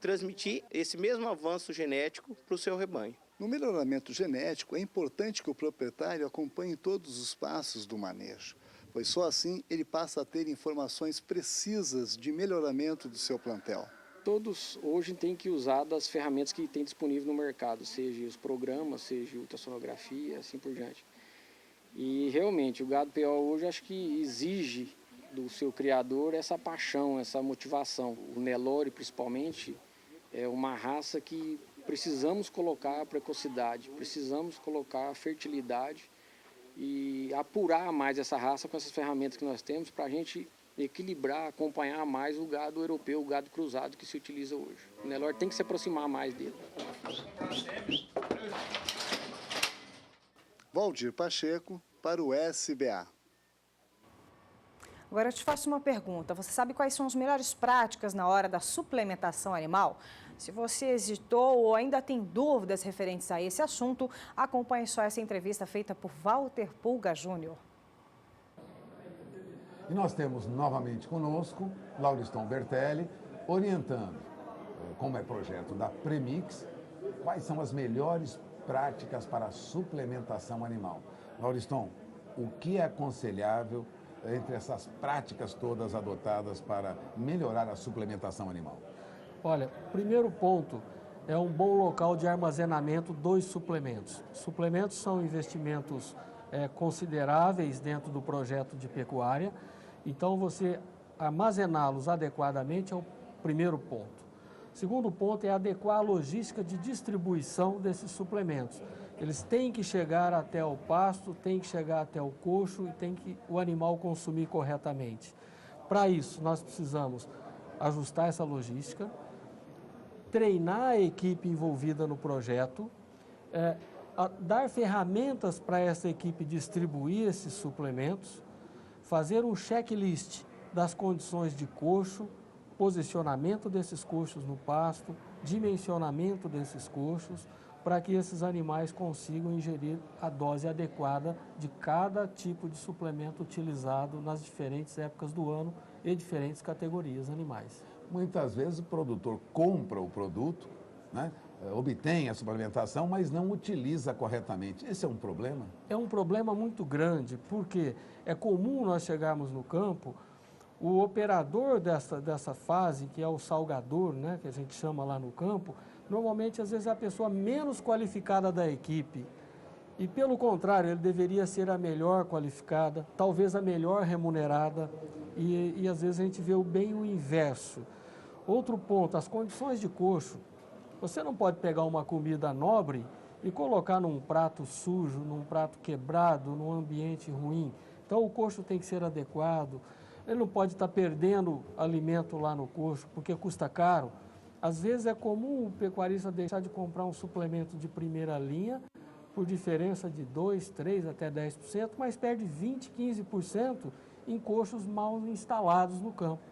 transmitir esse mesmo avanço genético para o seu rebanho. No melhoramento genético, é importante que o proprietário acompanhe todos os passos do manejo, pois só assim ele passa a ter informações precisas de melhoramento do seu plantel. Todos hoje têm que usar das ferramentas que tem disponível no mercado, seja os programas, seja ultrassonografia, assim por diante. E realmente o gado PO hoje acho que exige do seu criador essa paixão, essa motivação. O Nelore principalmente é uma raça que precisamos colocar a precocidade, precisamos colocar a fertilidade e apurar mais essa raça com essas ferramentas que nós temos para a gente equilibrar, acompanhar mais o gado europeu, o gado cruzado que se utiliza hoje. O Nelore tem que se aproximar mais dele. Valdir Pacheco, para o SBA. Agora eu te faço uma pergunta. Você sabe quais são as melhores práticas na hora da suplementação animal? Se você hesitou ou ainda tem dúvidas referentes a esse assunto, acompanhe só essa entrevista feita por Walter Pulga Júnior. E nós temos novamente conosco Lauriston Bertelli, orientando, como é projeto da Premix, quais são as melhores práticas para a suplementação animal. Lauriston, o que é aconselhável entre essas práticas todas adotadas para melhorar a suplementação animal? Olha, primeiro ponto é um bom local de armazenamento dos suplementos. Suplementos são investimentos consideráveis dentro do projeto de pecuária, então você armazená-los adequadamente é o primeiro ponto. Segundo ponto é adequar a logística de distribuição desses suplementos. Eles têm que chegar até o pasto, têm que chegar até o coxo e tem que o animal consumir corretamente. Para isso, nós precisamos ajustar essa logística, treinar a equipe envolvida no projeto, dar ferramentas para essa equipe distribuir esses suplementos, fazer um checklist das condições de coxo, posicionamento desses coxos no pasto, dimensionamento desses coxos, para que esses animais consigam ingerir a dose adequada de cada tipo de suplemento utilizado nas diferentes épocas do ano e diferentes categorias animais. Muitas vezes o produtor compra o produto, né, obtém a suplementação, mas não utiliza corretamente. Esse é um problema? É um problema muito grande, porque é comum nós chegarmos no campo, o operador dessa fase, que é o salgador, né, que a gente chama lá no campo, normalmente, às vezes, é a pessoa menos qualificada da equipe. E, pelo contrário, ele deveria ser a melhor qualificada, talvez a melhor remunerada, e às vezes a gente vê bem o inverso. Outro ponto, as condições de coxo. Você não pode pegar uma comida nobre e colocar num prato sujo, num prato quebrado, num ambiente ruim. Então, o coxo tem que ser adequado. Ele não pode estar perdendo alimento lá no coxo, porque custa caro. Às vezes é comum o pecuarista deixar de comprar um suplemento de primeira linha por diferença de 2%, 3% até 10%, mas perde 20%, 15% em coxos mal instalados no campo.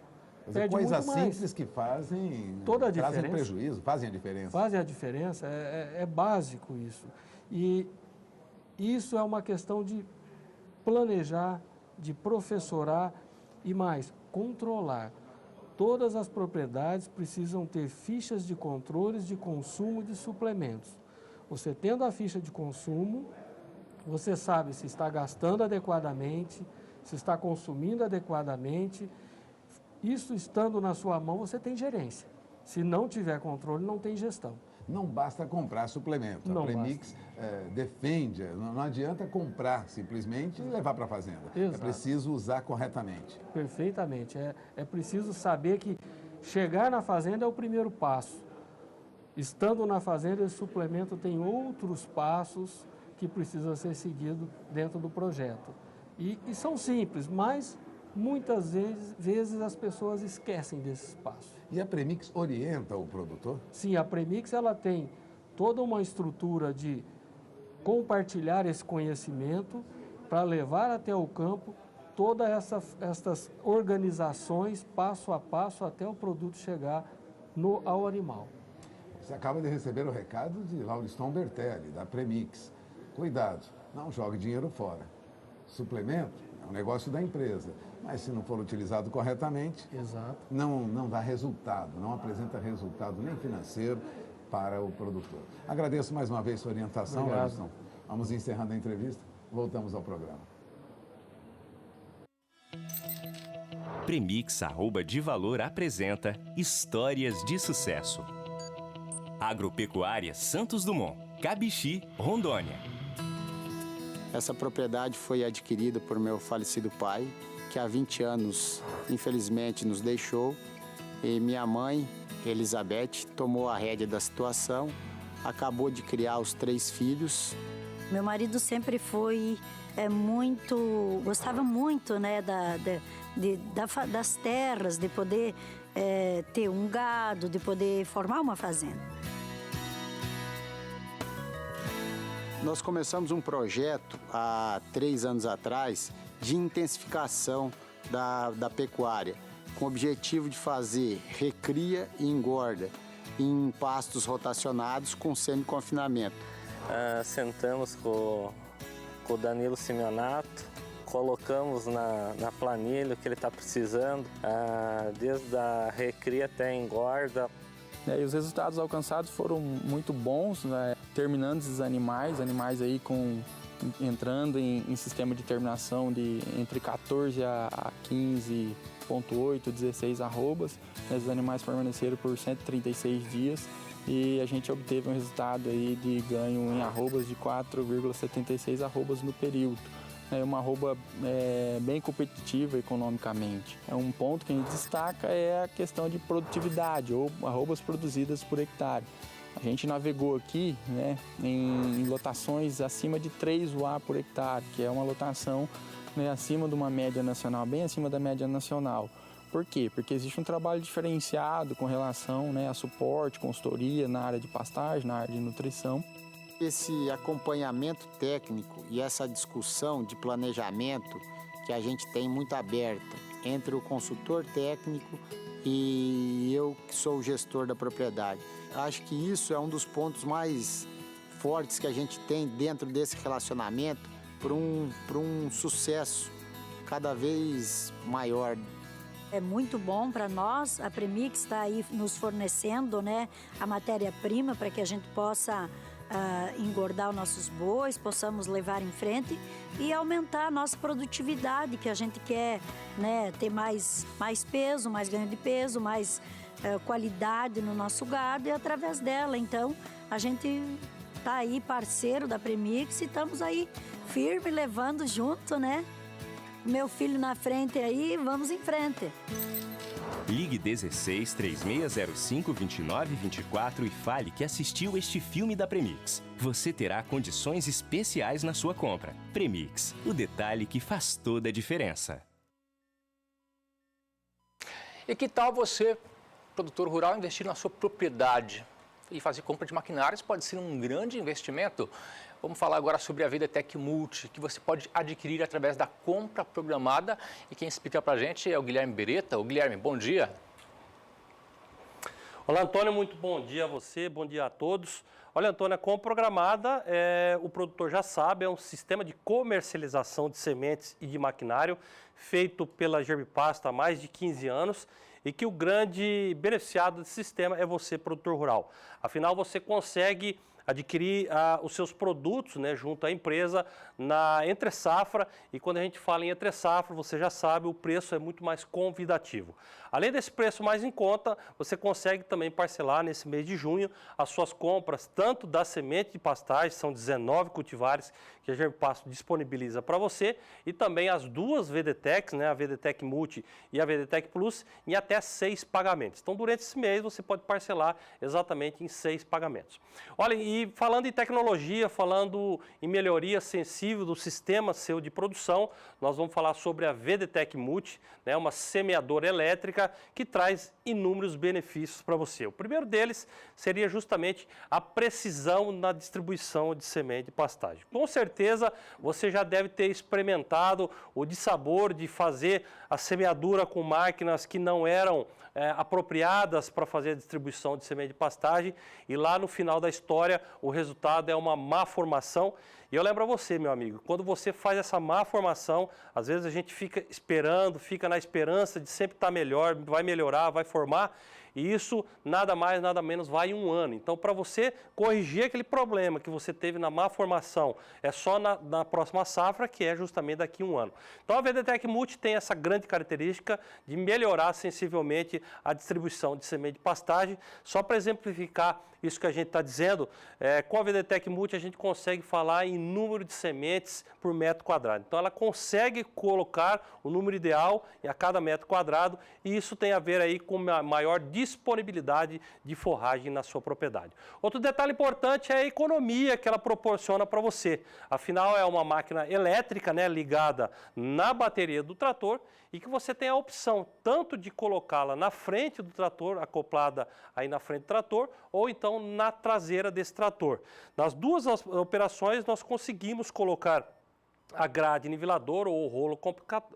Perde coisas simples que fazem, toda a trazem diferença. Prejuízo, fazem a diferença. Fazem a diferença, é básico isso. E isso é uma questão de planejar, de professorar e mais, controlar. Todas as propriedades precisam ter fichas de controles de consumo de suplementos. Você tendo a ficha de consumo, você sabe se está gastando adequadamente, se está consumindo adequadamente. Isso estando na sua mão, você tem gerência. Se não tiver controle, não tem gestão. Não basta comprar suplemento. Não a Premix defende, não adianta comprar simplesmente e levar para a fazenda. Exato. É preciso usar corretamente. Perfeitamente. É preciso saber que chegar na fazenda é o primeiro passo. Estando na fazenda, esse suplemento tem outros passos que precisam ser seguidos dentro do projeto. E são simples, mas muitas vezes as pessoas esquecem desses passos. E a Premix orienta o produtor? Sim, a Premix ela tem toda uma estrutura de compartilhar esse conhecimento para levar até o campo todas essas organizações, passo a passo, até o produto chegar ao animal. Você acaba de receber o recado de Lauriston Bertelli, da Premix. Cuidado, não jogue dinheiro fora. Suplemento é um negócio da empresa, mas se não for utilizado corretamente, exato, não dá resultado, não apresenta resultado nem financeiro para o produtor. Agradeço mais uma vez sua orientação, Lauriston. Vamos encerrando a entrevista, voltamos ao programa. Premix Arroba de Valor apresenta Histórias de Sucesso. Agropecuária Santos Dumont, Cabixi, Rondônia. Essa propriedade foi adquirida por meu falecido pai, que há 20 anos, infelizmente, nos deixou. E minha mãe, Elizabeth, tomou a rédea da situação, acabou de criar os 3 filhos. Meu marido sempre foi gostava muito, né, das terras, de poder ter um gado, de poder formar uma fazenda. Nós começamos um projeto há 3 anos atrás de intensificação da pecuária, com o objetivo de fazer recria e engorda em pastos rotacionados com semi-confinamento. Sentamos com o Danilo Simeonato, colocamos na planilha o que ele está precisando, desde a recria até a engorda. E os resultados alcançados foram muito bons, né? Terminando esses animais aí entrando em sistema de terminação de entre 14 a 15,8, 16 arrobas. Esses animais permaneceram por 136 dias e a gente obteve um resultado aí de ganho em arrobas de 4,76 arrobas no período. É uma arroba bem competitiva economicamente. Um ponto que a gente destaca é a questão de produtividade, ou arrobas produzidas por hectare. A gente navegou aqui, né, em lotações acima de 3 UA por hectare, que é uma lotação, né, acima de uma média nacional, bem acima da média nacional. Por quê? Porque existe um trabalho diferenciado com relação, né, a suporte, consultoria na área de pastagem, na área de nutrição. Esse acompanhamento técnico e essa discussão de planejamento que a gente tem muito aberta entre o consultor técnico e eu, que sou o gestor da propriedade. Acho que isso é um dos pontos mais fortes que a gente tem dentro desse relacionamento para um sucesso cada vez maior. É muito bom para nós, a Premix está aí nos fornecendo, né, a matéria-prima para que a gente possa engordar os nossos bois, possamos levar em frente e aumentar a nossa produtividade, que a gente quer, né, ter mais peso, mais ganho de peso, mais qualidade no nosso gado e através dela. Então, a gente está aí parceiro da Premix e estamos aí firme, levando junto, né? Meu filho na frente aí, vamos em frente. Ligue 16 3605 2924 e fale que assistiu este filme da Premix. Você terá condições especiais na sua compra. Premix, o detalhe que faz toda a diferença. E que tal você, produtor rural, investir na sua propriedade? E fazer compra de maquinários pode ser um grande investimento. Vamos falar agora sobre a VDTech Multi, que você pode adquirir através da compra programada. E quem explica para a gente é o Guilherme Beretta. O Guilherme, bom dia. Olá, Antônio, muito bom dia a você, bom dia a todos. Olha, Antônio, a compra programada, o produtor já sabe, é um sistema de comercialização de sementes e de maquinário feito pela Germipasta há mais de 15 anos e que o grande beneficiado desse sistema é você, produtor rural. Afinal, você consegue adquirir os seus produtos, né, junto à empresa na entre safra, e quando a gente fala em entre safra, você já sabe, o preço é muito mais convidativo. Além desse preço mais em conta, você consegue também parcelar nesse mês de junho as suas compras, tanto da semente de pastagem, são 19 cultivares que a Germipasto disponibiliza para você, e também as duas VDTechs, né, a VDTech Multi e a VDTech Plus, em até 6 pagamentos. Então, durante esse mês, você pode parcelar exatamente em 6 pagamentos. Olha, e falando em tecnologia, falando em melhoria sensível do sistema seu de produção, nós vamos falar sobre a VDTech Multi, né, uma semeadora elétrica que traz inúmeros benefícios para você. O primeiro deles seria justamente a precisão na distribuição de semente de pastagem. Com certeza você já deve ter experimentado o dissabor de fazer a semeadura com máquinas que não eram apropriadas para fazer a distribuição de semente de pastagem, e lá no final da história o resultado é uma má formação. E eu lembro a você, meu amigo, quando você faz essa má formação, às vezes a gente fica esperando, fica na esperança de sempre estar melhor, vai melhorar, vai formar, e isso nada mais, nada menos vai em 1 ano. Então, para você corrigir aquele problema que você teve na má formação, é só na próxima safra, que é justamente daqui a 1 ano. Então, a VDTech Multi tem essa grande característica de melhorar sensivelmente a distribuição de semente de pastagem. Só para exemplificar isso que a gente está dizendo, com a VDTech Multi a gente consegue falar em número de sementes por metro quadrado. Então, ela consegue colocar o número ideal a cada metro quadrado, e isso tem a ver aí com a maior disponibilidade de forragem na sua propriedade. Outro detalhe importante é a economia que ela proporciona para você. Afinal, é uma máquina elétrica, né, ligada na bateria do trator, e que você tem a opção tanto de colocá-la na frente do trator, acoplada aí na frente do trator, ou então na traseira desse trator. Nas duas operações nós conseguimos colocar a grade nivelador ou o rolo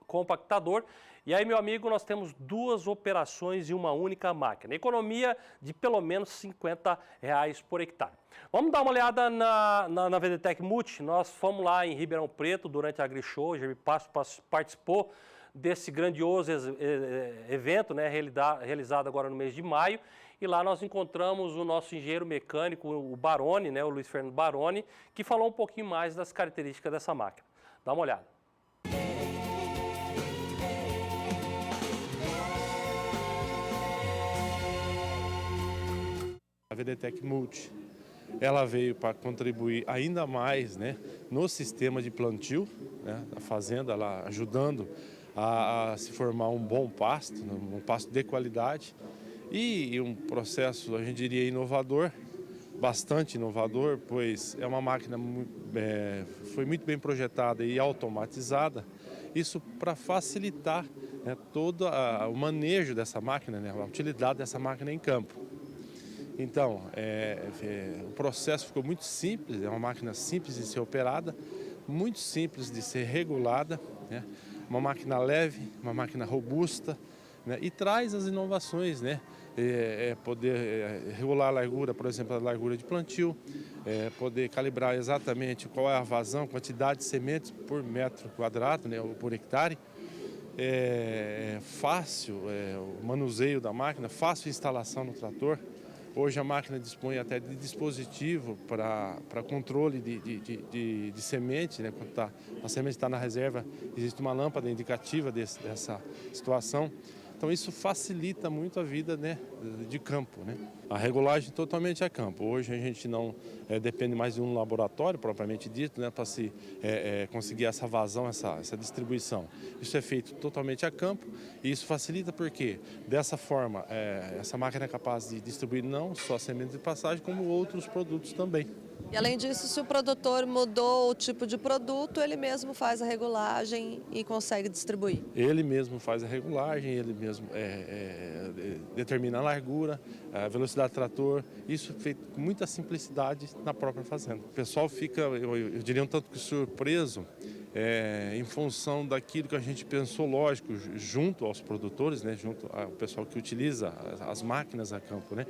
compactador. E aí, meu amigo, nós temos 2 operações em uma única máquina. Economia de pelo menos R$50 por hectare. Vamos dar uma olhada na VDTech Multi. Nós fomos lá em Ribeirão Preto durante a AgriShow, a Germipasto participou desse grandioso evento, né, realizado agora no mês de maio. E lá nós encontramos o nosso engenheiro mecânico, o Baroni, né, o Luiz Fernando Baroni, que falou um pouquinho mais das características dessa máquina. Dá uma olhada. A VDTech Multi, ela veio para contribuir ainda mais, né, no sistema de plantio, né, da fazenda, lá, ajudando a se formar um bom pasto, um pasto de qualidade, e um processo, a gente diria, inovador, bastante inovador, pois é uma máquina foi muito bem projetada e automatizada, isso para facilitar, né, todo o manejo dessa máquina, né, a utilidade dessa máquina em campo. Então, o processo ficou muito simples, é uma máquina simples de ser operada, muito simples de ser regulada, né, uma máquina leve, uma máquina robusta, né, e traz as inovações, né, poder regular a largura, por exemplo, a largura de plantio, poder calibrar exatamente qual é a vazão, quantidade de sementes por metro quadrado, né, ou por hectare. Fácil o manuseio da máquina, fácil a instalação no trator. Hoje a máquina dispõe até de dispositivo para controle de semente, né? Quando a semente está na reserva, existe uma lâmpada indicativa dessa situação. Então isso facilita muito a vida, né, de campo, né? A regulagem totalmente a campo. Hoje a gente não depende mais de um laboratório propriamente dito, né, para se conseguir essa vazão, essa distribuição. Isso é feito totalmente a campo e isso facilita porque dessa forma essa máquina é capaz de distribuir não só sementes de passagem como outros produtos também. E além disso, se o produtor mudou o tipo de produto, ele mesmo faz a regulagem e consegue distribuir. Ele mesmo faz a regulagem, ele mesmo determina a largura, a velocidade do trator, isso feito com muita simplicidade na própria fazenda. O pessoal fica, eu diria um tanto que surpreso, em função daquilo que a gente pensou, lógico, junto aos produtores, né, junto ao pessoal que utiliza as máquinas a campo, né?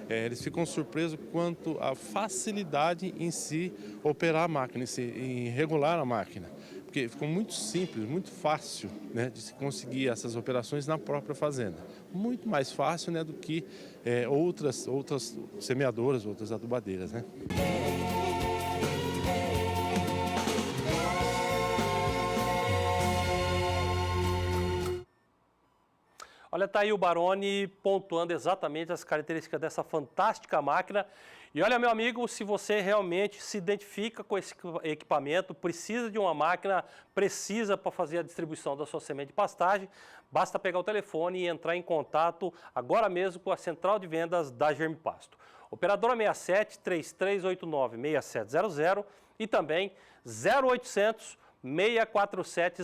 Eles ficam surpresos quanto à facilidade em si operar a máquina, em regular a máquina. Porque ficou muito simples, muito fácil, né, de se conseguir essas operações na própria fazenda. Muito mais fácil, né, do que outras semeadoras, outras adubadeiras, né? Olha, tá aí o Baroni pontuando exatamente as características dessa fantástica máquina. E olha, meu amigo, se você realmente se identifica com esse equipamento, precisa de uma máquina precisa para fazer a distribuição da sua semente de pastagem, basta pegar o telefone e entrar em contato agora mesmo com a central de vendas da Germipasto. Operadora 67 3389 6700 e também 0800 647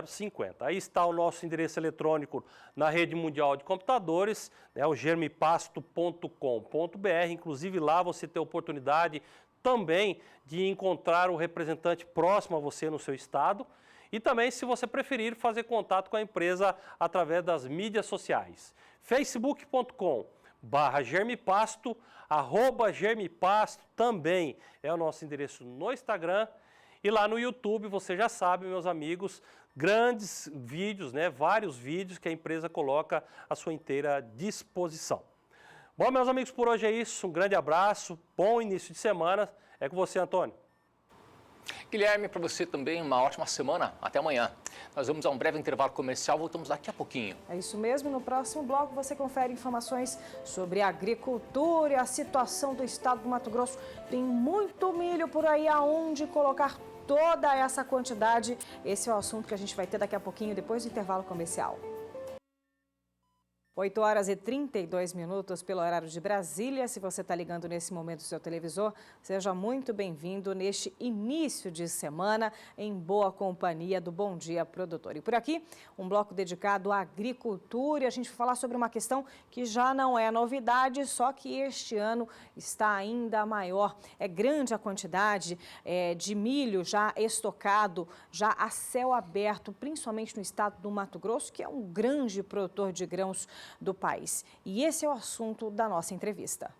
0050. Aí está o nosso endereço eletrônico na rede mundial de computadores, né, o germipasto.com.br. Inclusive lá você tem a oportunidade também de encontrar o representante próximo a você no seu estado e também, se você preferir, fazer contato com a empresa através das mídias sociais. facebook.com/germipasto, @germipasto também é o nosso endereço no Instagram. E lá no YouTube, você já sabe, meus amigos, grandes vídeos, né, vários vídeos que a empresa coloca à sua inteira disposição. Bom, meus amigos, por hoje é isso. Um grande abraço, bom início de semana. É com você, Antônio. Guilherme, para você também uma ótima semana. Até amanhã. Nós vamos a um breve intervalo comercial, voltamos daqui a pouquinho. É isso mesmo, no próximo bloco você confere informações sobre a agricultura e a situação do estado do Mato Grosso. Tem muito milho por aí, aonde colocar toda essa quantidade. Esse é o assunto que a gente vai ter daqui a pouquinho, depois do intervalo comercial. 8h32 pelo horário de Brasília. Se você está ligando nesse momento o seu televisor, seja muito bem-vindo neste início de semana em boa companhia do Bom Dia Produtor. E por aqui, um bloco dedicado à agricultura e a gente vai falar sobre uma questão que já não é novidade, só que este ano está ainda maior. É grande a quantidade de milho já estocado, já a céu aberto, principalmente no estado do Mato Grosso, que é um grande produtor de grãos do país. E esse é o assunto da nossa entrevista.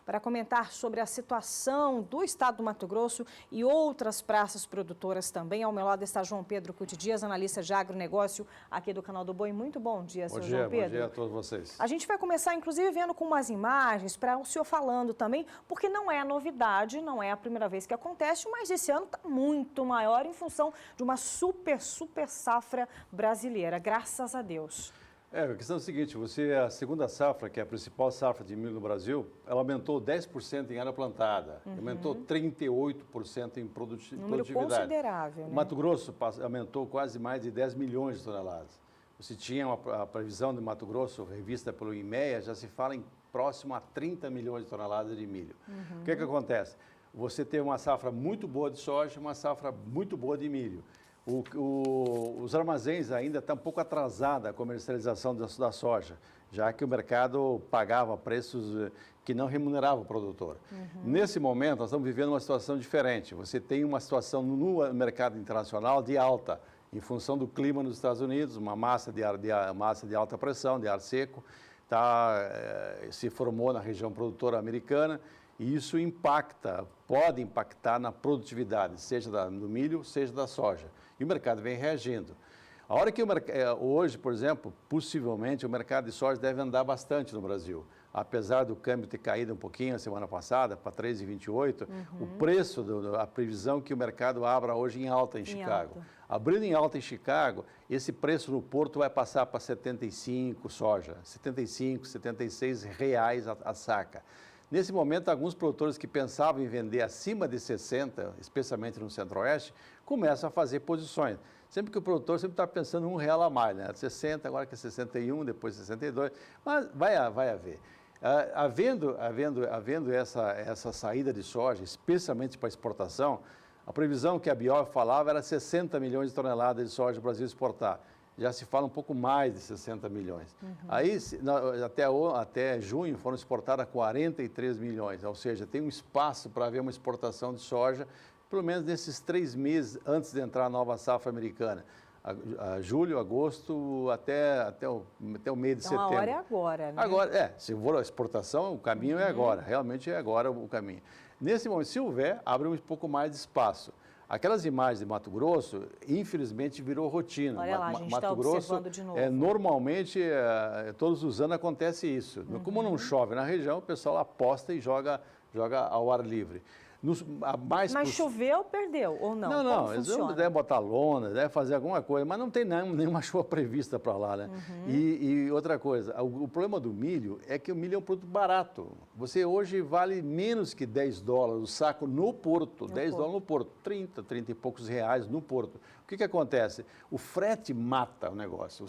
Para comentar sobre a situação do estado do Mato Grosso e outras praças produtoras também, ao meu lado está João Pedro Cuti Dias, analista de agronegócio aqui do Canal do Boi. Muito bom dia, senhor João Pedro. Bom dia a todos vocês. A gente vai começar, inclusive, vendo com umas imagens para o senhor falando também, porque não é novidade, não é a primeira vez que acontece, mas esse ano está muito maior em função de uma super safra brasileira, graças a Deus. A questão é a seguinte, a segunda safra, que é a principal safra de milho no Brasil, ela aumentou 10% em área plantada, aumentou 38% em produtividade. Número considerável, né? O Mato Grosso aumentou quase mais de 10 milhões de toneladas. Você tinha a previsão de Mato Grosso, revista pelo IMEA, já se fala em próximo a 30 milhões de toneladas de milho. O que acontece? Você tem uma safra muito boa de soja, uma safra muito boa de milho. Os armazéns ainda estão um pouco atrasada a comercialização da soja, já que o mercado pagava preços que não remuneravam o produtor. Nesse momento, nós estamos vivendo uma situação diferente. Você tem uma situação no mercado internacional de alta, em função do clima nos Estados Unidos, uma massa de alta pressão, de ar seco, se formou na região produtora americana, e isso pode impactar na produtividade, seja do milho, seja da soja. E o mercado vem reagindo. A hora que hoje, por exemplo, possivelmente o mercado de soja deve andar bastante no Brasil. Apesar do câmbio ter caído um pouquinho a semana passada, para 3,28, o preço, a previsão que o mercado abra hoje em alta em Chicago. Abrindo em alta em Chicago, esse preço no porto vai passar para 75 soja, 75, 76 reais a saca. Nesse momento, alguns produtores que pensavam em vender acima de 60, especialmente no Centro-Oeste, começam a fazer posições. Sempre que o produtor sempre está pensando R$1 a mais, né? 60, agora que é 61, depois 62, mas vai haver. Havendo essa saída de soja, especialmente para exportação, a previsão que a Biol falava era 60 milhões de toneladas de soja o Brasil exportar. Já se fala um pouco mais de 60 milhões. Aí, até junho, foram exportadas 43 milhões, ou seja, tem um espaço para haver uma exportação de soja, pelo menos nesses 3 meses antes de entrar a nova safra americana. Julho, agosto, até o mês de setembro. Então, a hora é agora, né? Agora, se for a exportação, o caminho é agora, realmente é agora o caminho. Nesse momento, se houver, abre um pouco mais de espaço. Aquelas imagens de Mato Grosso, infelizmente, virou rotina. Olha lá, a gente Mato está Grosso, observando de novo. Normalmente, todos os anos acontece isso. Como não chove na região, o pessoal aposta e joga ao ar livre. Mas choveu, perdeu, ou não? Não, eles devem botar lona, devem fazer alguma coisa, mas não tem nenhuma chuva prevista para lá, né? E outra coisa, o problema do milho é que o milho é um produto barato. Você hoje vale menos que $10 o saco no porto, $10 no porto, 30 e poucos reais no porto. O que acontece? O frete mata o negócio.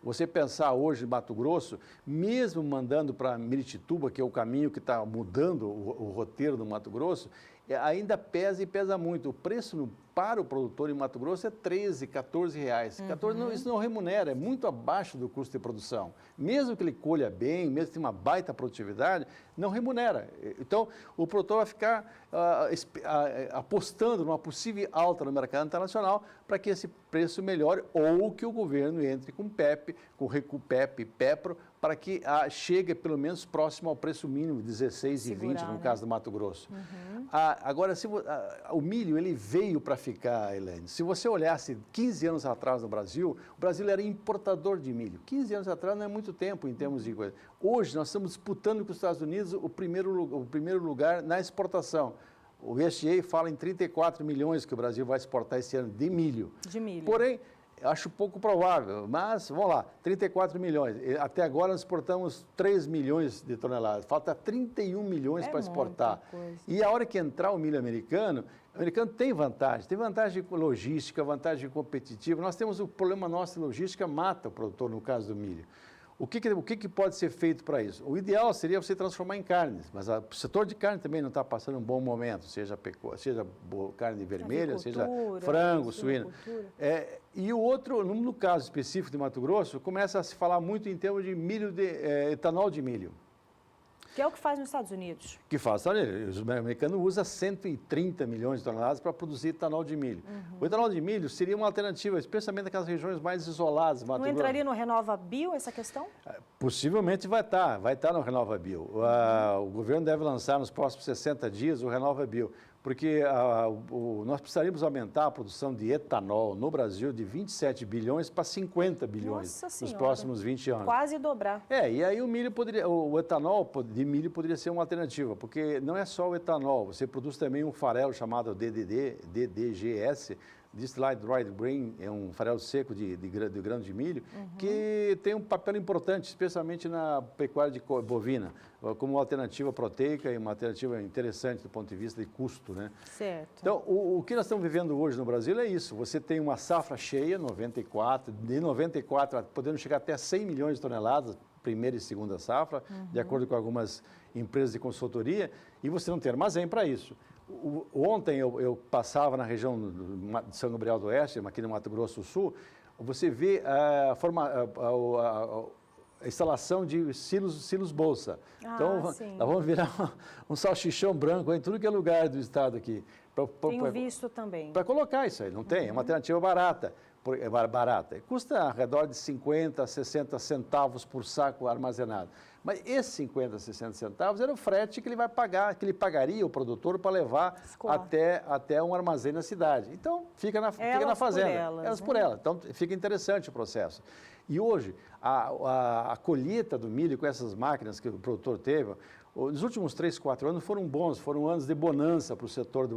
Você pensar hoje em Mato Grosso, mesmo mandando para Miritituba, que é o caminho que está mudando o roteiro do Mato Grosso, ainda pesa e pesa muito. O preço para o produtor em Mato Grosso é 13, 14 reais. Isso não remunera, é muito abaixo do custo de produção. Mesmo que ele colha bem, mesmo que tenha uma baita produtividade, não remunera. Então, o produtor vai ficar apostando numa possível alta no mercado internacional para que esse preço melhore ou que o governo entre com PEP, com Recupep e PEPRO, para que chegue pelo menos próximo ao preço mínimo, 16,20 no caso do Mato Grosso. Agora, o milho ele veio para ficar, Helene. Se você olhasse 15 anos atrás no Brasil, o Brasil era importador de milho. 15 anos atrás não é muito tempo em termos de coisa. Hoje nós estamos disputando com os Estados Unidos o primeiro lugar na exportação. O USDA fala em 34 milhões que o Brasil vai exportar esse ano de milho. Porém, acho pouco provável, mas vamos lá, 34 milhões. Até agora nós exportamos 3 milhões de toneladas. Falta 31 milhões para exportar. E a hora que entrar o milho americano, o americano tem vantagem logística, vantagem competitiva. Nós temos o problema nosso, logística mata o produtor no caso do milho. O que pode ser feito para isso? O ideal seria você transformar em carnes, mas o setor de carne também não está passando um bom momento, seja carne vermelha, seja frango, suíno. E o outro, no caso específico de Mato Grosso, começa a se falar muito em termos de milho, etanol de milho. Que é o que faz nos Estados Unidos. Que faz nos Estados Unidos. O americano usa 130 milhões de toneladas para produzir etanol de milho. O etanol de milho seria uma alternativa, especialmente naquelas regiões mais isoladas. Não entraria no RenovaBio essa questão? Possivelmente vai estar no RenovaBio. O governo deve lançar nos próximos 60 dias o RenovaBio, porque nós precisaríamos aumentar a produção de etanol no Brasil de 27 bilhões para 50 bilhões nos próximos 20 anos. Quase dobrar. E aí o etanol de milho poderia ser uma alternativa, porque não é só o etanol, você produz também um farelo chamado DDGS, Distilled Dried Grain, é um farelo seco de grão de milho, que tem um papel importante, especialmente na pecuária bovina, como uma alternativa proteica e uma alternativa interessante do ponto de vista de custo, né? Certo. Então, o que nós estamos vivendo hoje no Brasil é isso. Você tem uma safra cheia, 94, podendo chegar até 100 milhões de toneladas, primeira e segunda safra, de acordo com algumas empresas de consultoria, e você não tem armazém para isso. Ontem eu passava na região de São Gabriel do Oeste, aqui no Mato Grosso do Sul, você vê a instalação de silos bolsa. Então, nós vamos virar um salchichão branco em tudo que é lugar do estado aqui. Tenho visto também. Para colocar isso aí, não tem? É uma alternativa barata. Custa ao redor de 50, 60 centavos por saco armazenado. Mas esses 50, 60 centavos era o frete que ele vai pagar, que ele pagaria o produtor para levar até um armazém na cidade. Então, fica na fazenda. Elas por elas. Então, fica interessante o processo. E hoje, a colheita do milho com essas máquinas que o produtor teve, os últimos 3, 4 anos foram bons, foram anos de bonança para o setor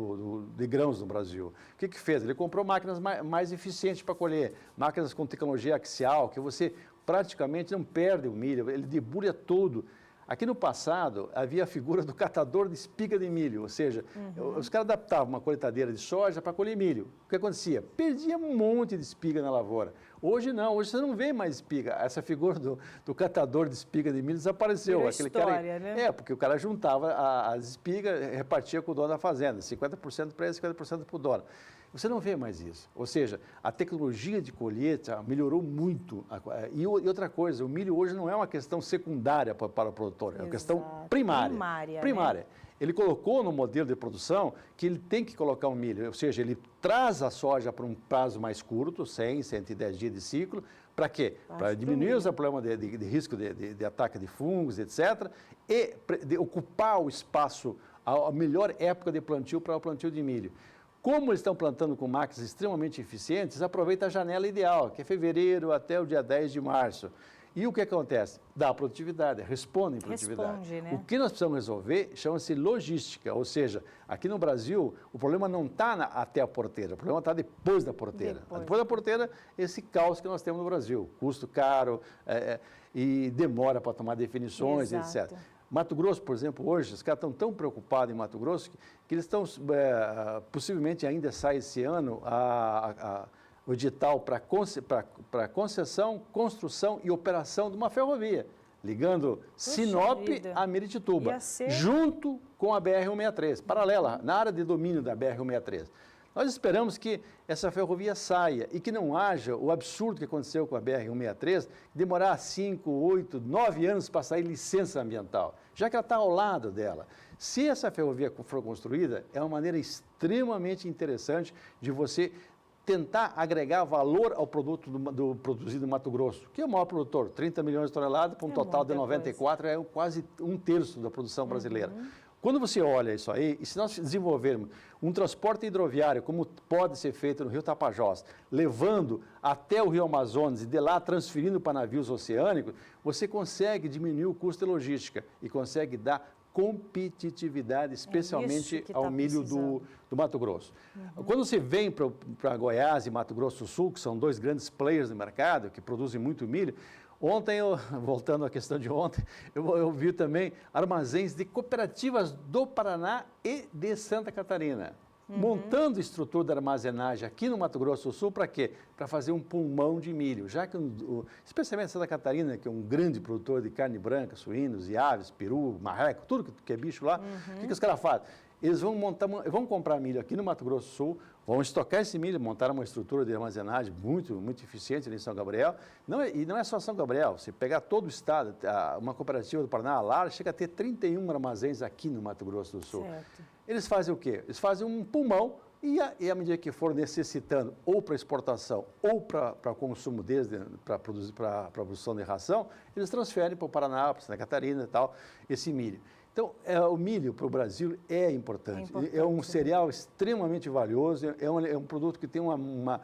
de grãos no Brasil. O que fez? Ele comprou máquinas mais eficientes para colher, máquinas com tecnologia axial, que você praticamente não perde o milho, ele debulha tudo. Aqui no passado, havia a figura do catador de espiga de milho, ou seja, os caras adaptavam uma colheitadeira de soja para colher milho. O que acontecia? Perdia um monte de espiga na lavoura. Hoje não, hoje você não vê mais espiga. Essa figura do catador de espiga de milho desapareceu. Virou história, né? Porque o cara juntava as espigas, repartia com o dono da fazenda, 50% para ele, 50% para o dono. Você não vê mais isso. Ou seja, a tecnologia de colheita melhorou muito. E outra coisa, o milho hoje não é uma questão secundária para o produtor, é uma questão primária. Né? Ele colocou no modelo de produção que ele tem que colocar o milho, ou seja, ele traz a soja para um prazo mais curto, 100, 110 dias de ciclo, para quê? Para diminuir os problemas de risco de ataque de fungos, etc., e de ocupar o espaço, a melhor época de plantio para o plantio de milho. Como eles estão plantando com máquinas extremamente eficientes, aproveita a janela ideal, que é fevereiro até o dia 10 de março. E o que acontece? Dá produtividade, responde em produtividade. Né? O que nós precisamos resolver chama-se logística, ou seja, aqui no Brasil, o problema não está até a porteira, o problema está depois da porteira. Depois da porteira, esse caos que nós temos no Brasil, custo caro e demora para tomar definições, etc. Mato Grosso, por exemplo, hoje, os caras estão tão preocupados em Mato Grosso que eles estão, possivelmente ainda sai esse ano, o edital para concessão, construção e operação de uma ferrovia, ligando Sinop a Miritituba, junto com a BR-163, paralela, na área de domínio da BR-163. Nós esperamos que essa ferrovia saia e que não haja o absurdo que aconteceu com a BR-163, demorar 5, 8, 9 anos para sair licença ambiental, já que ela está ao lado dela. Se essa ferrovia for construída, é uma maneira extremamente interessante de você tentar agregar valor ao produto produzido no Mato Grosso, que é o maior produtor, 30 milhões de toneladas, para um total de 94, é quase 1/3 da produção brasileira. Quando você olha isso aí, e se nós desenvolvermos um transporte hidroviário, como pode ser feito no Rio Tapajós, levando até o Rio Amazonas e de lá transferindo para navios oceânicos, você consegue diminuir o custo de logística e consegue dar competitividade, especialmente ao milho do Mato Grosso. Quando você vem para Goiás e Mato Grosso do Sul, que são dois grandes players no mercado, que produzem muito milho, ontem, voltando à questão de ontem, eu vi também armazéns de cooperativas do Paraná e de Santa Catarina, montando estrutura de armazenagem aqui no Mato Grosso do Sul, para quê? Para fazer um pulmão de milho, já que, especialmente Santa Catarina, que é um grande produtor de carne branca, suínos e aves, peru, marreco, tudo que é bicho lá, o que os caras fazem? Eles vão comprar milho aqui no Mato Grosso do Sul, vão estocar esse milho, montar uma estrutura de armazenagem muito eficiente ali em São Gabriel. E não é só São Gabriel, se pegar todo o estado, uma cooperativa do Paraná, a Lara, chega a ter 31 armazéns aqui no Mato Grosso do Sul. Certo. Eles fazem o quê? Eles fazem um pulmão e à medida que for necessitando ou para exportação ou para consumo para produção de ração, eles transferem para o Paraná, para Santa Catarina e tal, esse milho. Então, o milho para o Brasil é importante. É um cereal extremamente valioso, é um produto que tem uma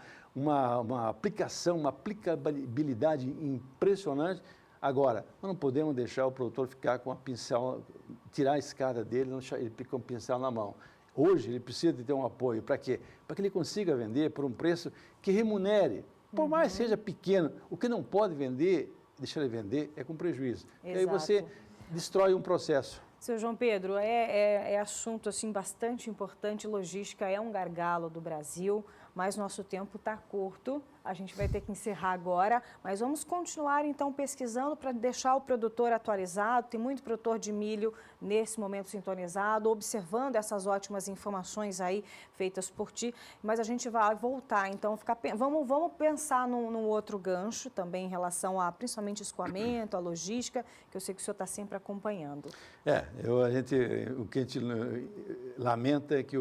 aplicação, uma aplicabilidade impressionante. Agora, nós não podemos deixar o produtor ficar com a pincel, tirar a escada dele, ele fica com o pincel na mão. Hoje, ele precisa de ter um apoio. Para quê? Para que ele consiga vender por um preço que remunere. Por mais que seja pequeno, o que não pode vender, deixar ele vender, é com prejuízo. E aí você destrói um processo. Seu João Pedro, é assunto assim, bastante importante, logística é um gargalo do Brasil, mas nosso tempo está curto, a gente vai ter que encerrar agora, mas vamos continuar então pesquisando para deixar o produtor atualizado, tem muito produtor de milho nesse momento sintonizado, observando essas ótimas informações aí feitas por ti, mas a gente vai voltar, então vamos pensar num outro gancho também em relação a principalmente escoamento, a logística, que eu sei que o senhor está sempre acompanhando. O que a gente lamenta é que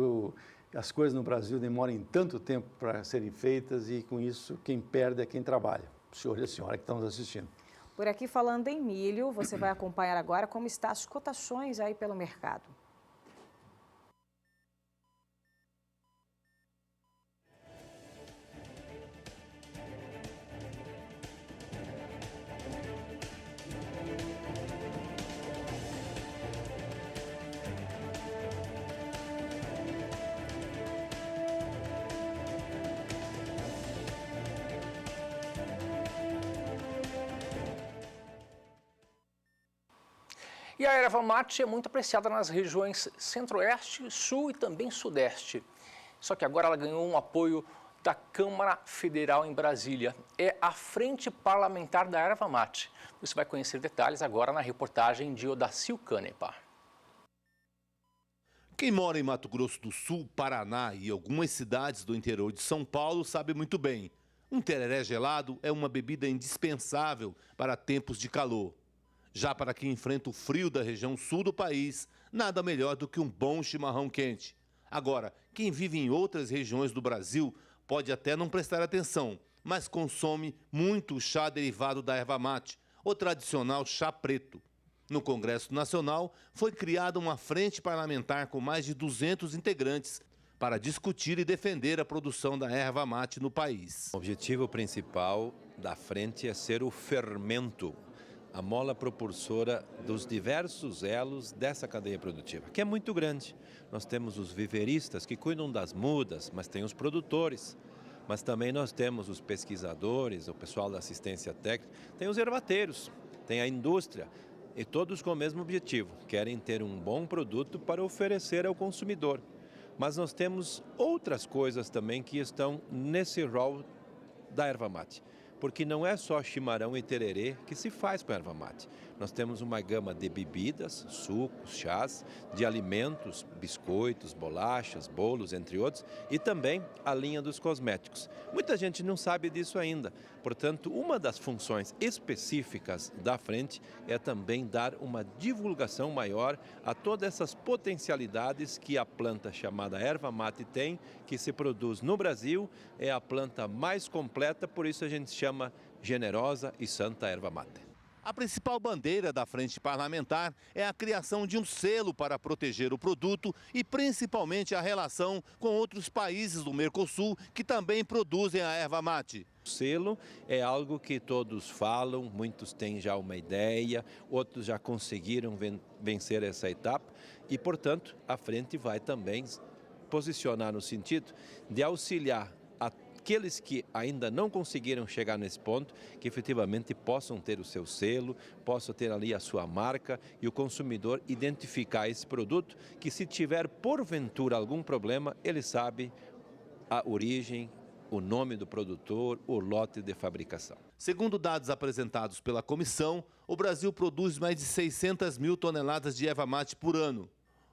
as coisas no Brasil demoram tanto tempo para serem feitas e, com isso, quem perde é quem trabalha. O senhor e a senhora que estão nos assistindo. Por aqui, falando em milho, você vai acompanhar agora como estão as cotações aí pelo mercado. E a erva mate é muito apreciada nas regiões centro-oeste, sul e também sudeste. Só que agora ela ganhou um apoio da Câmara Federal em Brasília. É a Frente Parlamentar da Erva Mate. Você vai conhecer detalhes agora na reportagem de Odacil Canepa. Quem mora em Mato Grosso do Sul, Paraná e algumas cidades do interior de São Paulo sabe muito bem. Um tereré gelado é uma bebida indispensável para tempos de calor. Já para quem enfrenta o frio da região sul do país, nada melhor do que um bom chimarrão quente. Agora, quem vive em outras regiões do Brasil pode até não prestar atenção, mas consome muito chá derivado da erva mate, o tradicional chá preto. No Congresso Nacional, foi criada uma frente parlamentar com mais de 200 integrantes para discutir e defender a produção da erva mate no país. O objetivo principal da frente é ser o fermento, a mola propulsora dos diversos elos dessa cadeia produtiva, que é muito grande. Nós temos os viveristas que cuidam das mudas, mas tem os produtores. Mas também nós temos os pesquisadores, o pessoal da assistência técnica, tem os ervateiros, tem a indústria, e todos com o mesmo objetivo, querem ter um bom produto para oferecer ao consumidor. Mas nós temos outras coisas também que estão nesse rol da erva mate. Porque não é só chimarrão e tererê que se faz com erva mate. Nós temos uma gama de bebidas, sucos, chás, de alimentos, biscoitos, bolachas, bolos, entre outros, e também a linha dos cosméticos. Muita gente não sabe disso ainda. Portanto, uma das funções específicas da frente é também dar uma divulgação maior a todas essas potencialidades que a planta chamada erva mate tem, que se produz no Brasil, é a planta mais completa, por isso a gente chama generosa e santa erva mate. A principal bandeira da Frente Parlamentar é a criação de um selo para proteger o produto e principalmente a relação com outros países do Mercosul que também produzem a erva mate. O selo é algo que todos falam, muitos têm já uma ideia, outros já conseguiram vencer essa etapa e, portanto, a Frente vai também posicionar no sentido de auxiliar aqueles que ainda não conseguiram chegar nesse ponto, que efetivamente possam ter o seu selo, possam ter ali a sua marca e o consumidor identificar esse produto, que se tiver porventura algum problema, ele sabe a origem, o nome do produtor, o lote de fabricação. Segundo dados apresentados pela comissão, o Brasil produz mais de 600 mil toneladas de erva mate por ano.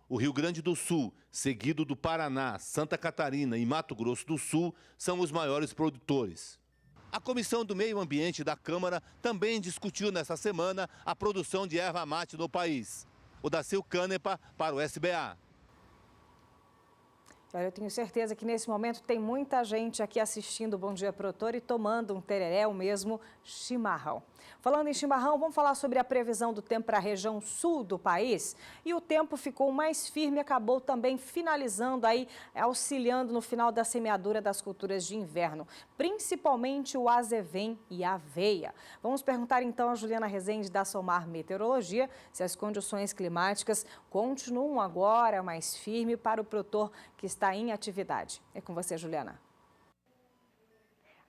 O Rio Grande do Sul, seguido do Paraná, Santa Catarina e Mato Grosso do Sul, são os maiores produtores. A Comissão do Meio Ambiente da Câmara também discutiu nesta semana a produção de erva mate no país. Odacil Canepa para o SBA. Eu tenho certeza que nesse momento tem muita gente aqui assistindo o Bom Dia Produtor e tomando um tereré, o mesmo chimarrão. Falando em chimarrão, vamos falar sobre a previsão do tempo para a região sul do país. E o tempo ficou mais firme e acabou também finalizando aí, auxiliando no final da semeadura das culturas de inverno, principalmente o azevém e a aveia. Vamos perguntar então a Juliana Rezende da Somar Meteorologia se as condições climáticas continuam agora mais firmes para o produtor que está em atividade. É com você, Juliana.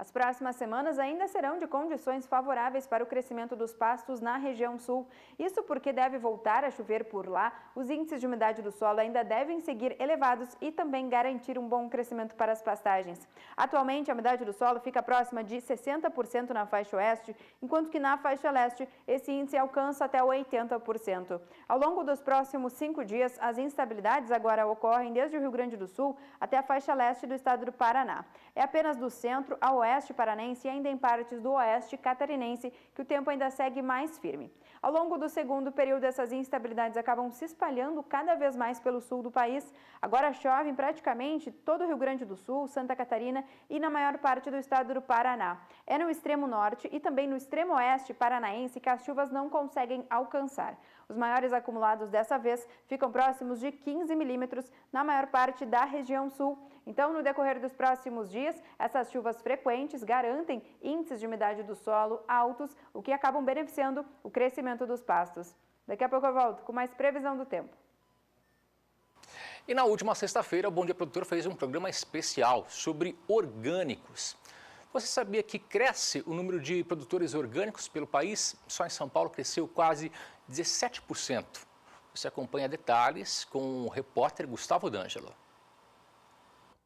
As próximas semanas ainda serão de condições favoráveis para o crescimento dos pastos na região sul. Isso porque deve voltar a chover por lá, os índices de umidade do solo ainda devem seguir elevados e também garantir um bom crescimento para as pastagens. Atualmente, a umidade do solo fica próxima de 60% na faixa oeste, enquanto que na faixa leste esse índice alcança até 80%. Ao longo dos próximos 5 dias, as instabilidades agora ocorrem desde o Rio Grande do Sul até a faixa leste do estado do Paraná. É apenas do centro ao oeste paranense e ainda em partes do oeste catarinense que o tempo ainda segue mais firme. Ao longo do segundo período, essas instabilidades acabam se espalhando cada vez mais pelo sul do país. Agora chove em praticamente todo o Rio Grande do Sul, Santa Catarina e na maior parte do estado do Paraná. É no extremo norte e também no extremo oeste paranaense que as chuvas não conseguem alcançar. Os maiores acumulados dessa vez ficam próximos de 15 milímetros na maior parte da região sul. Então, no decorrer dos próximos dias, essas chuvas frequentes garantem índices de umidade do solo altos, o que acabam beneficiando o crescimento dos pastos. Daqui a pouco eu volto com mais previsão do tempo. E na última sexta-feira, o Bom Dia Produtor fez um programa especial sobre orgânicos. Você sabia que cresce o número de produtores orgânicos pelo país? Só em São Paulo cresceu quase 17%. Você acompanha detalhes com o repórter Gustavo D'Angelo.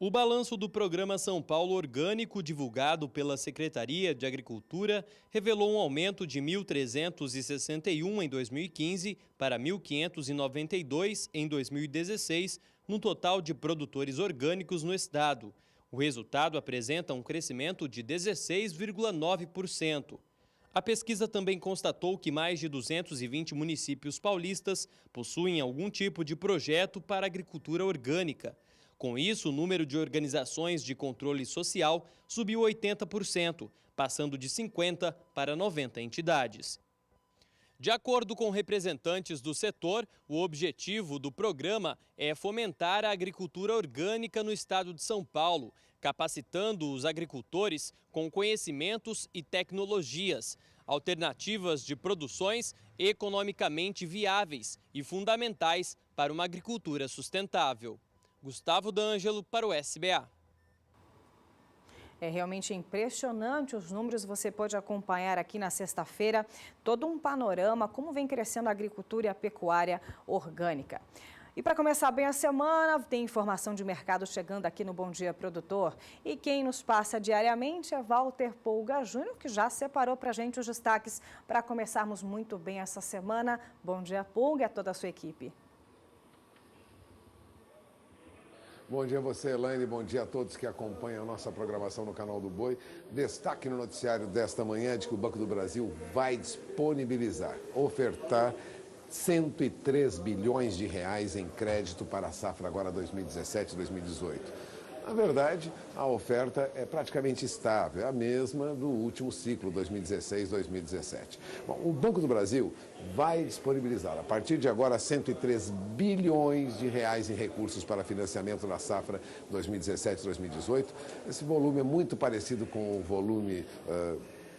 O balanço do programa São Paulo Orgânico, divulgado pela Secretaria de Agricultura, revelou um aumento de 1.361 em 2015 para 1.592 em 2016, no total de produtores orgânicos no estado. O resultado apresenta um crescimento de 16,9%. A pesquisa também constatou que mais de 220 municípios paulistas possuem algum tipo de projeto para agricultura orgânica. Com isso, o número de organizações de controle social subiu 80%, passando de 50 para 90 entidades. De acordo com representantes do setor, o objetivo do programa é fomentar a agricultura orgânica no estado de São Paulo, capacitando os agricultores com conhecimentos e tecnologias, alternativas de produções economicamente viáveis e fundamentais para uma agricultura sustentável. Gustavo D'Angelo para o SBA. É realmente impressionante os números, você pode acompanhar aqui na sexta-feira todo um panorama, como vem crescendo a agricultura e a pecuária orgânica. E para começar bem a semana, tem informação de mercado chegando aqui no Bom Dia Produtor. E quem nos passa diariamente é Walter Polga Júnior, que já separou para a gente os destaques para começarmos muito bem essa semana. Bom dia, Polga, e a toda a sua equipe. Bom dia a você, Elaine. Bom dia a todos que acompanham a nossa programação no Canal do Boi. Destaque no noticiário desta manhã de que o Banco do Brasil vai disponibilizar, ofertar 103 bilhões de reais em crédito para a safra agora 2017-2018. Na verdade, a oferta é praticamente estável, é a mesma do último ciclo, 2016-2017. Bom, o Banco do Brasil vai disponibilizar, a partir de agora, 103 bilhões de reais em recursos para financiamento da safra 2017-2018. Esse volume é muito parecido com o volume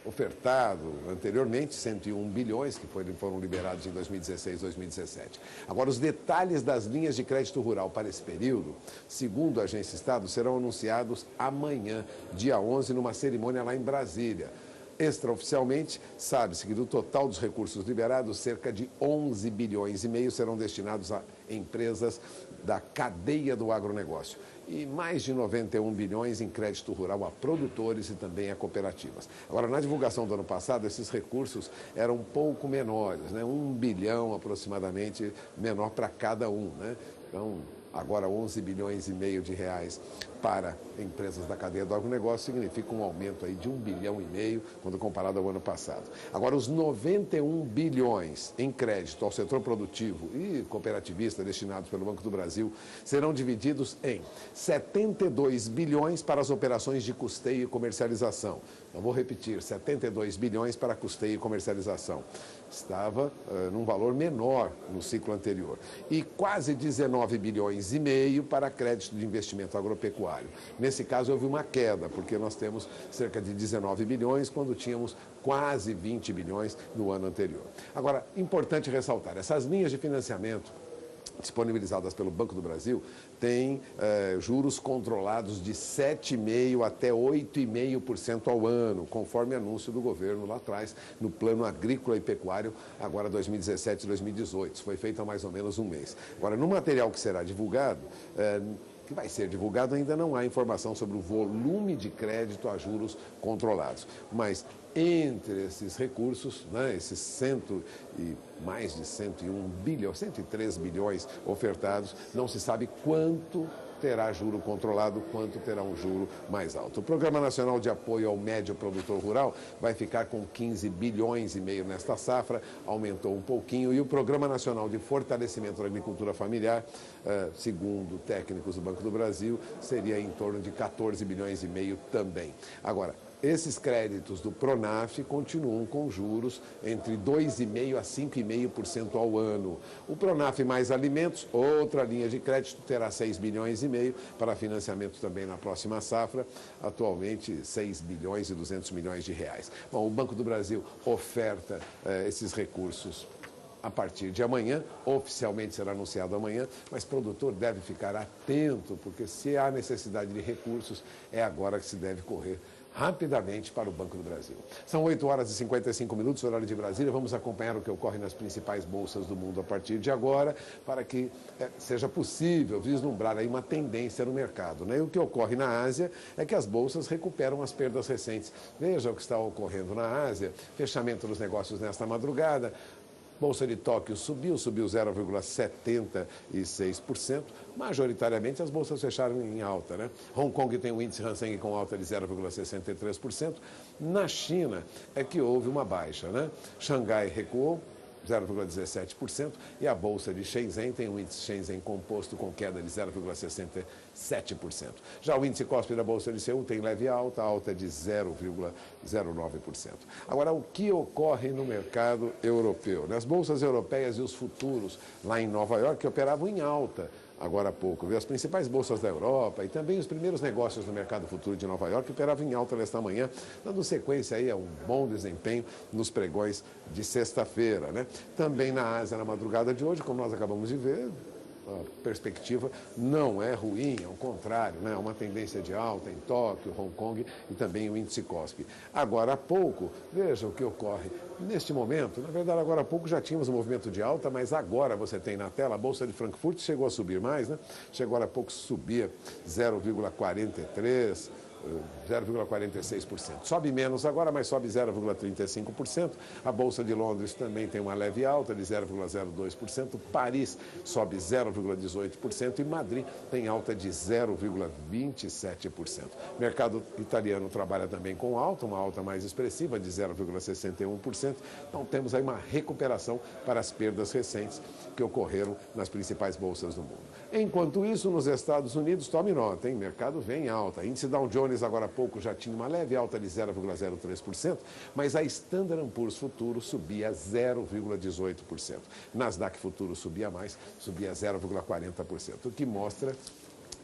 ofertado anteriormente, 101 bilhões que foram liberados em 2016 e 2017. Agora, os detalhes das linhas de crédito rural para esse período, segundo a Agência Estado, serão anunciados amanhã, dia 11, numa cerimônia lá em Brasília. Extraoficialmente, sabe-se que do total dos recursos liberados, cerca de 11 bilhões e meio serão destinados a empresas da cadeia do agronegócio e mais de 91 bilhões em crédito rural a produtores e também a cooperativas. Agora, na divulgação do ano passado, esses recursos eram um pouco menores, né? 1 bilhão aproximadamente menor para cada um, né? Então, agora 11 bilhões e meio de reais para empresas da cadeia do agronegócio significa um aumento aí de 1 bilhão e meio quando comparado ao ano passado. Agora, os 91 bilhões em crédito ao setor produtivo e cooperativista destinados pelo Banco do Brasil serão divididos em 72 bilhões para as operações de custeio e comercialização. Eu vou repetir, 72 bilhões para custeio e comercialização. Estava num valor menor no ciclo anterior. E quase 19 bilhões e meio para crédito de investimento agropecuário. Nesse caso, houve uma queda, porque nós temos cerca de 19 bilhões, quando tínhamos quase 20 bilhões no ano anterior. Agora, importante ressaltar, essas linhas de financiamento disponibilizadas pelo Banco do Brasil têm juros controlados de 7,5% até 8,5% ao ano, conforme anúncio do governo lá atrás, no Plano Agrícola e Pecuário, agora 2017 e 2018. Isso foi feito há mais ou menos um mês. Agora, no material que será divulgado, que vai ser divulgado, ainda não há informação sobre o volume de crédito a juros controlados. Mas entre esses recursos, né, esses mais de 103 bilhões ofertados, não se sabe quanto terá juro controlado, quanto terá um juro mais alto. O Programa Nacional de Apoio ao Médio Produtor Rural vai ficar com 15 bilhões e meio nesta safra, aumentou um pouquinho, e o Programa Nacional de Fortalecimento da Agricultura Familiar, segundo técnicos do Banco do Brasil, seria em torno de 14 bilhões e meio também. Agora, esses créditos do Pronaf continuam com juros entre 2,5% a 5,5% ao ano. O Pronaf mais alimentos, outra linha de crédito, terá 6 bilhões e meio para financiamento também na próxima safra, atualmente 6 bilhões e 200 milhões de reais. Bom, o Banco do Brasil oferta esses recursos a partir de amanhã, oficialmente será anunciado amanhã, mas o produtor deve ficar atento, porque se há necessidade de recursos, é agora que se deve correr rapidamente para o Banco do Brasil. São 8 horas e 55 minutos, horário de Brasília. Vamos acompanhar o que ocorre nas principais bolsas do mundo a partir de agora, para que seja possível vislumbrar aí uma tendência no mercado, né? E o que ocorre na Ásia é que as bolsas recuperam as perdas recentes. Veja o que está ocorrendo na Ásia, fechamento dos negócios nesta madrugada. Bolsa de Tóquio subiu 0,76%. Majoritariamente as bolsas fecharam em alta, né? Hong Kong tem um índice Hang Seng com alta de 0,63%. Na China é que houve uma baixa, né? Xangai recuou 0,17%, e a bolsa de Shenzhen tem um índice Shenzhen composto com queda de 0,67%. Já o índice Kospi da bolsa de Seul tem leve alta de 0,09%. Agora, o que ocorre no mercado europeu? As bolsas europeias e os futuros lá em Nova York operavam em alta agora há pouco. As principais bolsas da Europa e também os primeiros negócios no mercado futuro de Nova York operavam em alta nesta manhã, dando sequência aí a um bom desempenho nos pregões de sexta-feira, né? Também na Ásia, na madrugada de hoje, como nós acabamos de ver, a perspectiva não é ruim, ao contrário, né? Uma tendência de alta em Tóquio, Hong Kong e também o índice Kospi. Agora há pouco, veja o que ocorre. Neste momento, na verdade, agora há pouco já tínhamos um movimento de alta, mas agora você tem na tela, a Bolsa de Frankfurt chegou a subir mais, né? Chegou agora há pouco, subia 0,43%. 0,46%. Sobe menos agora, mas sobe 0,35%. A Bolsa de Londres também tem uma leve alta de 0,02%. Paris sobe 0,18% e Madrid tem alta de 0,27%. O mercado italiano trabalha também com alta, uma alta mais expressiva de 0,61%. Então temos aí uma recuperação para as perdas recentes que ocorreram nas principais bolsas do mundo. Enquanto isso, nos Estados Unidos, tome nota, hein? O mercado vem em alta. Índice Dow Jones agora há pouco já tinha uma leve alta de 0,03%, mas a Standard & Poor's Futuro subia 0,18%. Nasdaq Futuro subia mais, subia 0,40%, o que mostra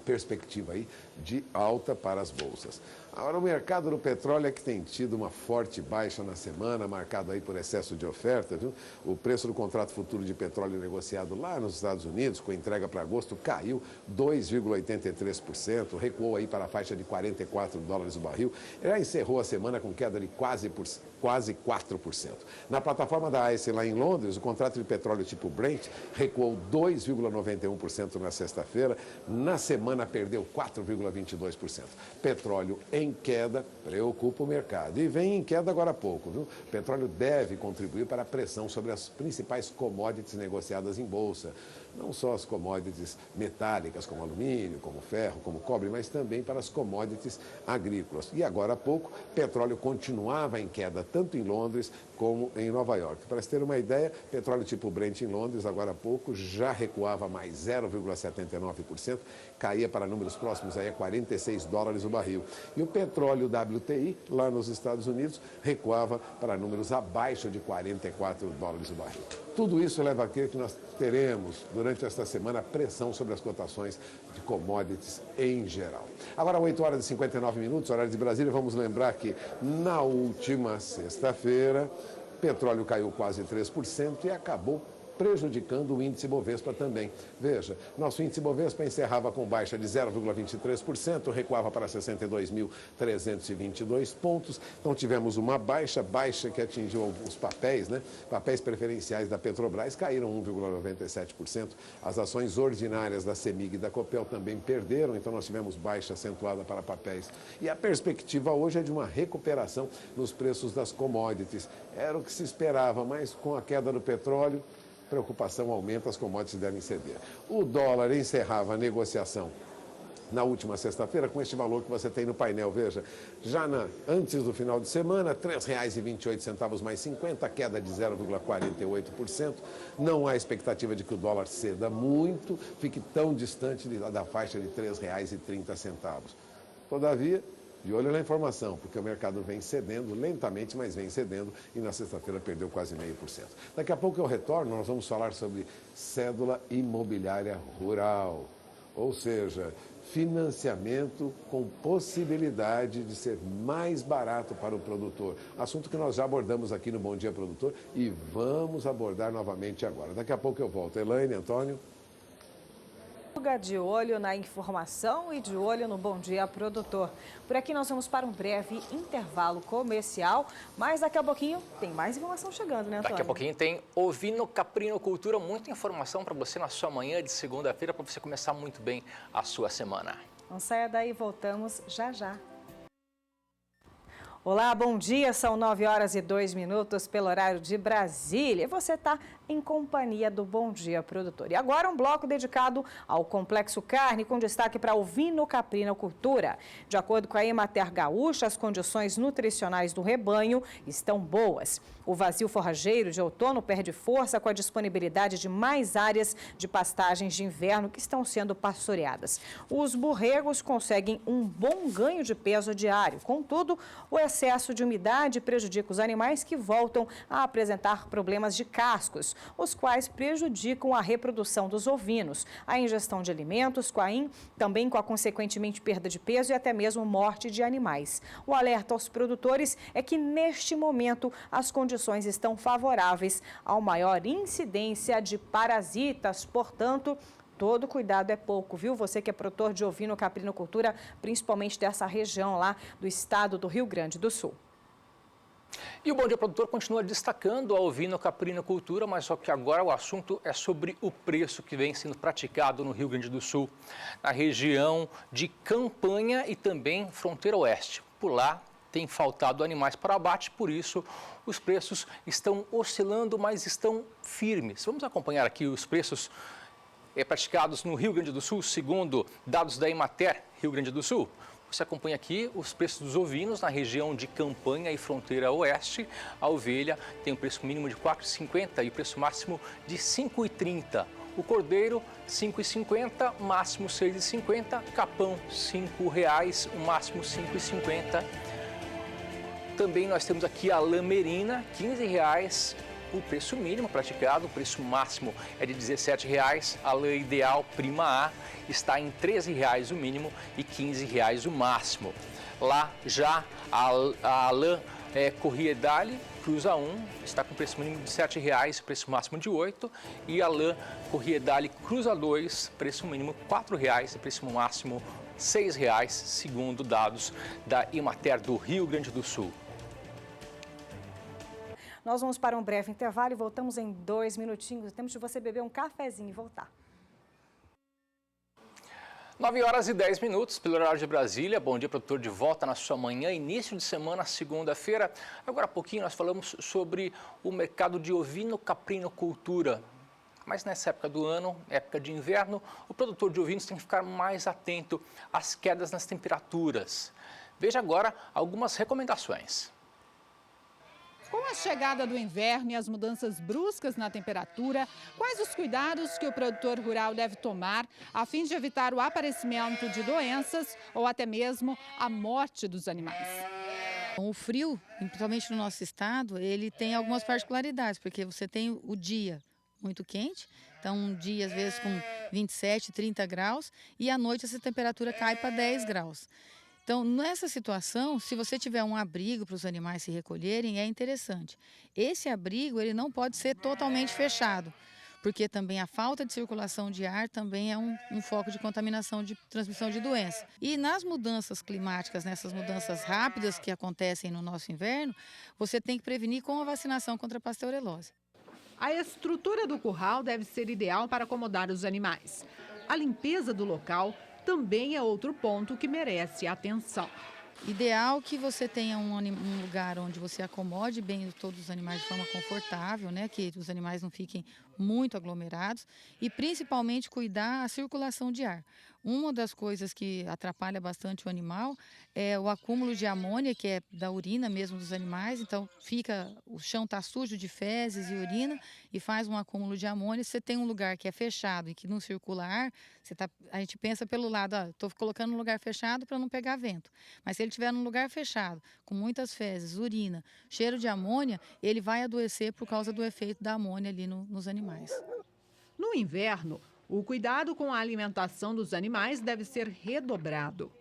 perspectiva aí de alta para as bolsas. Agora, o mercado do petróleo é que tem tido uma forte baixa na semana, marcado aí por excesso de oferta, viu? O preço do contrato futuro de petróleo negociado lá nos Estados Unidos, com entrega para agosto, caiu 2,83%, recuou aí para a faixa de $44 o barril. Já encerrou a semana com queda de quase 4%. Na plataforma da ICE lá em Londres, o contrato de petróleo tipo Brent recuou 2,91% na sexta-feira. Na semana perdeu 4,22%. Petróleo em queda preocupa o mercado. E vem em queda agora há pouco, viu? O petróleo deve contribuir para a pressão sobre as principais commodities negociadas em bolsa. Não só as commodities metálicas, como alumínio, como ferro, como cobre, mas também para as commodities agrícolas. E agora há pouco, petróleo continuava em queda, tanto em Londres como em Nova York. Para se ter uma ideia, petróleo tipo Brent em Londres, agora há pouco, já recuava mais 0,79%, caía para números próximos aí a $46 o barril. E o petróleo WTI, lá nos Estados Unidos, recuava para números abaixo de $44 o barril. Tudo isso leva a crer que nós teremos, durante esta semana, pressão sobre as cotações de commodities em geral. Agora, 8 horas e 59 minutos, horário de Brasília, vamos lembrar que na última sexta-feira, petróleo caiu quase 3% e acabou prejudicando o índice Bovespa também. Veja, nosso índice Bovespa encerrava com baixa de 0,23%, recuava para 62.322 pontos. Então tivemos uma baixa que atingiu alguns papéis, né? Papéis preferenciais da Petrobras caíram 1,97%. As ações ordinárias da CEMIG e da Copel também perderam, então nós tivemos baixa acentuada para papéis. E a perspectiva hoje é de uma recuperação nos preços das commodities. Era o que se esperava, mas com a queda do petróleo, preocupação aumenta, as commodities devem ceder. O dólar encerrava a negociação na última sexta-feira com este valor que você tem no painel. Veja, já antes do final de semana, R$ 3,28 mais 50, queda de 0,48%. Não há expectativa de que o dólar ceda muito, fique tão distante da faixa de R$ 3,30. Todavia, de olho na informação, porque o mercado vem cedendo, lentamente, mas vem cedendo, e na sexta-feira perdeu quase 0,5%. Daqui a pouco eu retorno, nós vamos falar sobre cédula imobiliária rural, ou seja, financiamento com possibilidade de ser mais barato para o produtor. Assunto que nós já abordamos aqui no Bom Dia Produtor e vamos abordar novamente agora. Daqui a pouco eu volto. Elaine, Antônio. De olho na informação e de olho no Bom Dia Produtor. Por aqui nós vamos para um breve intervalo comercial, mas daqui a pouquinho tem mais informação chegando, né, Antônio? Daqui a pouquinho tem Ovinocaprinocultura, muita informação para você na sua manhã de segunda-feira, para você começar muito bem a sua semana. Não saia daí, voltamos já já. Olá, bom dia, são 9h02 pelo horário de Brasília e você está em companhia do Bom Dia Produtor. E agora um bloco dedicado ao Complexo Carne, com destaque para a ovinocaprinocultura. De acordo com a Emater Gaúcha, as condições nutricionais do rebanho estão boas. O vazio forrageiro de outono perde força com a disponibilidade de mais áreas de pastagens de inverno que estão sendo pastoreadas. Os borregos conseguem um bom ganho de peso diário. Contudo, o excesso de umidade prejudica os animais, que voltam a apresentar problemas de cascos, os quais prejudicam a reprodução dos ovinos, a ingestão de alimentos, também com a consequentemente perda de peso e até mesmo morte de animais. O alerta aos produtores é que neste momento as condições estão favoráveis ao maior incidência de parasitas, portanto, todo cuidado é pouco, viu? Você que é produtor de ovinocaprinocultura, principalmente dessa região lá do estado do Rio Grande do Sul. E o Bom Dia Produtor continua destacando a ovinocaprinocultura, mas só que agora o assunto é sobre o preço que vem sendo praticado no Rio Grande do Sul, na região de Campanha e também fronteira oeste. Por lá tem faltado animais para abate, por isso os preços estão oscilando, mas estão firmes. Vamos acompanhar aqui os preços praticados no Rio Grande do Sul, segundo dados da Emater Rio Grande do Sul. Você acompanha aqui os preços dos ovinos na região de Campanha e fronteira oeste. A ovelha tem um preço mínimo de R$ 4,50 e o preço máximo de R$ 5,30. O cordeiro, R$ 5,50, máximo R$ 6,50. Capão, R$ 5,00, o máximo R$ 5,50. Também nós temos aqui a lã merina, R$ 15,00. O preço mínimo praticado, o preço máximo é de R$ 17,00. A lã ideal Prima A está em R$ 13,00 o mínimo e R$ 15,00 o máximo. Lá já a lã Corriedale Cruza 1 está com preço mínimo de R$ 7,00, preço máximo de R$ 8,00. E a lã Corriedale Cruza 2, preço mínimo R$ 4,00 e preço máximo R$ 6,00, segundo dados da Emater do Rio Grande do Sul. Nós vamos para um breve intervalo e voltamos em 2 minutinhos. Temos de você beber um cafezinho e voltar. 9h10 pelo horário de Brasília. Bom dia, produtor, de volta na sua manhã, início de semana, segunda-feira. Agora há pouquinho nós falamos sobre o mercado de ovinocaprinocultura. Mas nessa época do ano, época de inverno, o produtor de ovinos tem que ficar mais atento às quedas nas temperaturas. Veja agora algumas recomendações. Com a chegada do inverno e as mudanças bruscas na temperatura, quais os cuidados que o produtor rural deve tomar a fim de evitar o aparecimento de doenças ou até mesmo a morte dos animais? O frio, principalmente no nosso estado, ele tem algumas particularidades, porque você tem o dia muito quente, então um dia às vezes com 27, 30 graus, e à noite essa temperatura cai para 10 graus. Então, nessa situação, se você tiver um abrigo para os animais se recolherem, é interessante. Esse abrigo ele não pode ser totalmente fechado, porque também a falta de circulação de ar também é um foco de contaminação, de transmissão de doença. E nas mudanças climáticas, nessas mudanças rápidas que acontecem no nosso inverno, você tem que prevenir com a vacinação contra a pasteurelose. A estrutura do curral deve ser ideal para acomodar os animais. A limpeza do local também é outro ponto que merece atenção. Ideal que você tenha um lugar onde você acomode bem todos os animais de forma confortável, né? Que os animais não fiquem muito aglomerados e principalmente cuidar a circulação de ar. Uma das coisas que atrapalha bastante o animal é o acúmulo de amônia, que é da urina mesmo dos animais. Então o chão está sujo de fezes e urina e faz um acúmulo de amônia. Se você tem um lugar que é fechado e que não circula ar, a gente pensa pelo lado, estou colocando um lugar fechado para não pegar vento. Mas se ele estiver num lugar fechado, com muitas fezes, urina, cheiro de amônia, ele vai adoecer por causa do efeito da amônia ali nos animais. No inverno, o cuidado com a alimentação dos animais deve ser redobrado.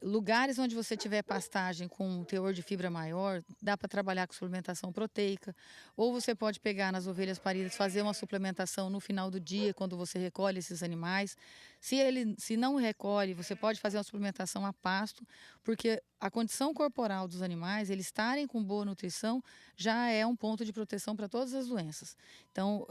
Lugares onde você tiver pastagem com um teor de fibra maior, dá para trabalhar com suplementação proteica. Ou você pode pegar nas ovelhas paridas, fazer uma suplementação no final do dia, quando você recolhe esses animais. Se não recolhe, você pode fazer uma suplementação a pasto, porque a condição corporal dos animais, eles estarem com boa nutrição, já é um ponto de proteção para todas as doenças. Então,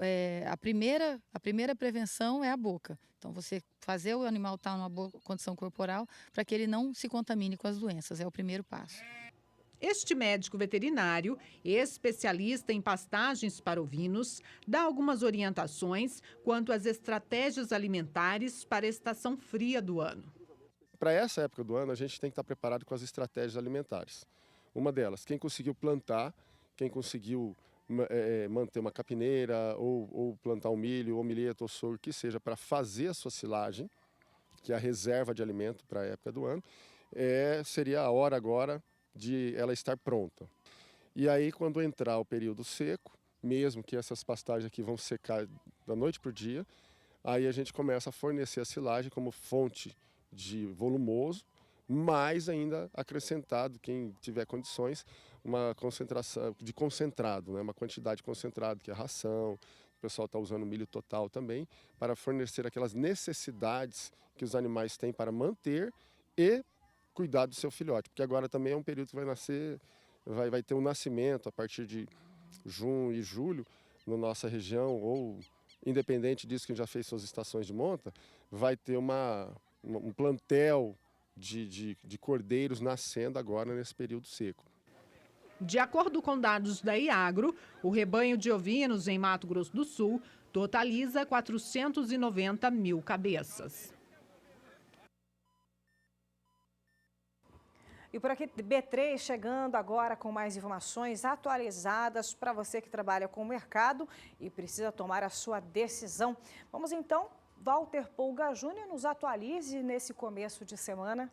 a primeira prevenção é a boca. Então, você fazer o animal estar numa boa condição corporal para que ele não se contamine com as doenças, é o primeiro passo. Este médico veterinário, especialista em pastagens para ovinos, dá algumas orientações quanto às estratégias alimentares para a estação fria do ano. Para essa época do ano, a gente tem que estar preparado com as estratégias alimentares. Uma delas, quem conseguiu plantar, quem conseguiu manter uma capineira ou plantar um milho, ou milheto, ou sorgo, que seja, para fazer a sua silagem, que é a reserva de alimento para a época do ano, seria a hora agora de ela estar pronta. E aí, quando entrar o período seco, mesmo que essas pastagens aqui vão secar da noite para o dia, aí a gente começa a fornecer a silagem como fonte de volumoso, mais ainda acrescentado, quem tiver condições, uma concentração de concentrado, né? Uma quantidade de concentrado, que é ração. O pessoal está usando milho total também, para fornecer aquelas necessidades que os animais têm para manter e cuidar do seu filhote. Porque agora também é um período que vai nascer, vai ter um nascimento a partir de junho e julho, na nossa região, ou independente disso, quem já fez suas estações de monta, vai ter um plantel de cordeiros nascendo agora nesse período seco. De acordo com dados da Iagro, o rebanho de ovinos em Mato Grosso do Sul totaliza 490 mil cabeças. E por aqui, B3 chegando agora com mais informações atualizadas para você que trabalha com o mercado e precisa tomar a sua decisão. Vamos então, Walter Pulga Júnior, nos atualize nesse começo de semana.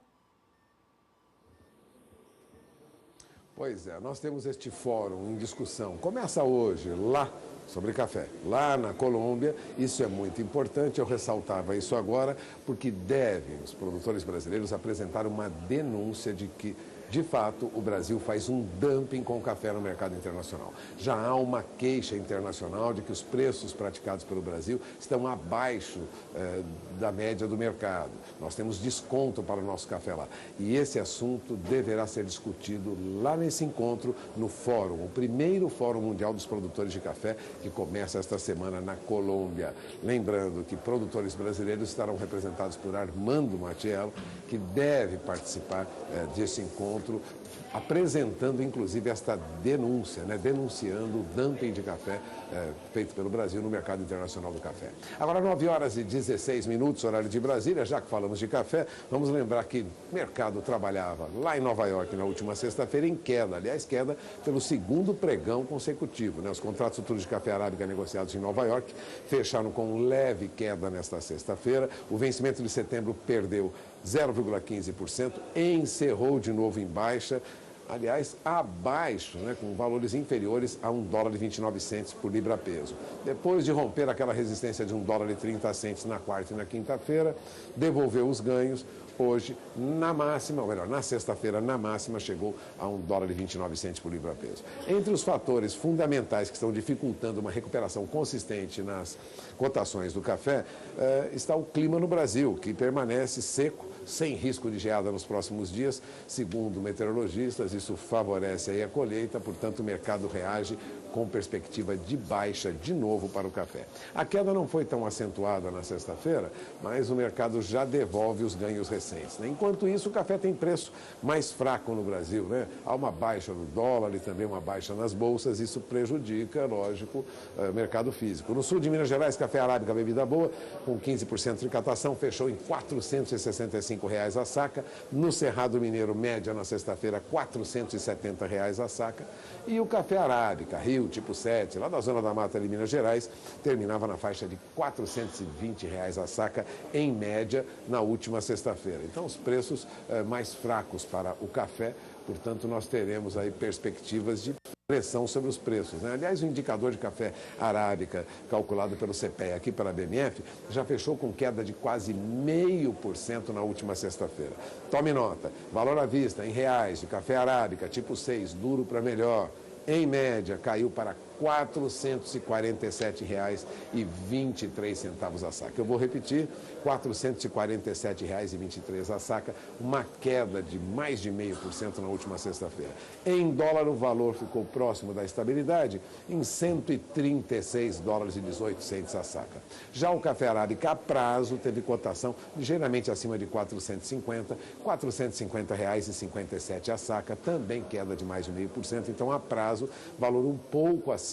Pois é, nós temos este fórum em discussão. Começa hoje lá sobre café, lá na Colômbia. Isso é muito importante, eu ressaltava isso agora, porque devem os produtores brasileiros apresentar uma denúncia de que, de fato, o Brasil faz um dumping com o café no mercado internacional. Já há uma queixa internacional de que os preços praticados pelo Brasil estão abaixo da média do mercado. Nós temos desconto para o nosso café lá. E esse assunto deverá ser discutido lá nesse encontro, no fórum, o primeiro Fórum Mundial dos Produtores de Café, que começa esta semana na Colômbia. Lembrando que produtores brasileiros estarão representados por Armando Matiello, que deve participar desse encontro, apresentando inclusive esta denúncia, denunciando o dumping de café feito pelo Brasil no mercado internacional do café. Agora, 9h16, horário de Brasília. Já que falamos de café, vamos lembrar que o mercado trabalhava lá em Nova York na última sexta-feira em queda, aliás, queda pelo segundo pregão consecutivo. Os contratos futuros de café arábica negociados em Nova York fecharam com leve queda nesta sexta-feira. O vencimento de setembro perdeu 0,15%, encerrou de novo em baixa, aliás, abaixo, com valores inferiores a $1,29 por libra-peso. Depois de romper aquela resistência de $1,30 na quarta e na quinta-feira, devolveu os ganhos. hoje, na máxima, ou melhor, na sexta-feira, na máxima, chegou a $1,29 por libra-peso. Entre os fatores fundamentais que estão dificultando uma recuperação consistente nas cotações do café, está o clima no Brasil, que permanece seco, sem risco de geada nos próximos dias. Segundo meteorologistas, isso favorece aí a colheita, portanto o mercado reage com perspectiva de baixa de novo para o café. A queda não foi tão acentuada na sexta-feira, mas o mercado já devolve os ganhos recentes, né? Enquanto isso, o café tem preço mais fraco no Brasil, né? Há uma baixa no dólar e também uma baixa nas bolsas, isso prejudica, lógico, o mercado físico. No sul de Minas Gerais, café arábica, bebida boa, com 15% de catação, fechou em R$ 465 a saca. No Cerrado Mineiro, média na sexta-feira, R$ 470 a saca. E o café arábica, Rio, tipo 7, lá da zona da mata de Minas Gerais, terminava na faixa de R$ 420 a saca, em média, na última sexta-feira. Então, os preços mais fracos para o café, portanto, nós teremos aí perspectivas de pressão sobre os preços, né? Aliás, o indicador de café arábica, calculado pelo CPEA aqui pela BMF, já fechou com queda de quase 0,5% na última sexta-feira. Tome nota, valor à vista em reais de café arábica tipo 6, duro para melhor, em média, caiu para R$ 447,23 a saca. Eu vou repetir, R$ 447,23 a saca, uma queda de mais de 0,5% na última sexta-feira. Em dólar, o valor ficou próximo da estabilidade, em $136,18 a saca. Já o café arábica a prazo teve cotação ligeiramente acima de R$ 450, R$ 450,57 a saca, também queda de mais de 0,5%, então a prazo, valor um pouco acima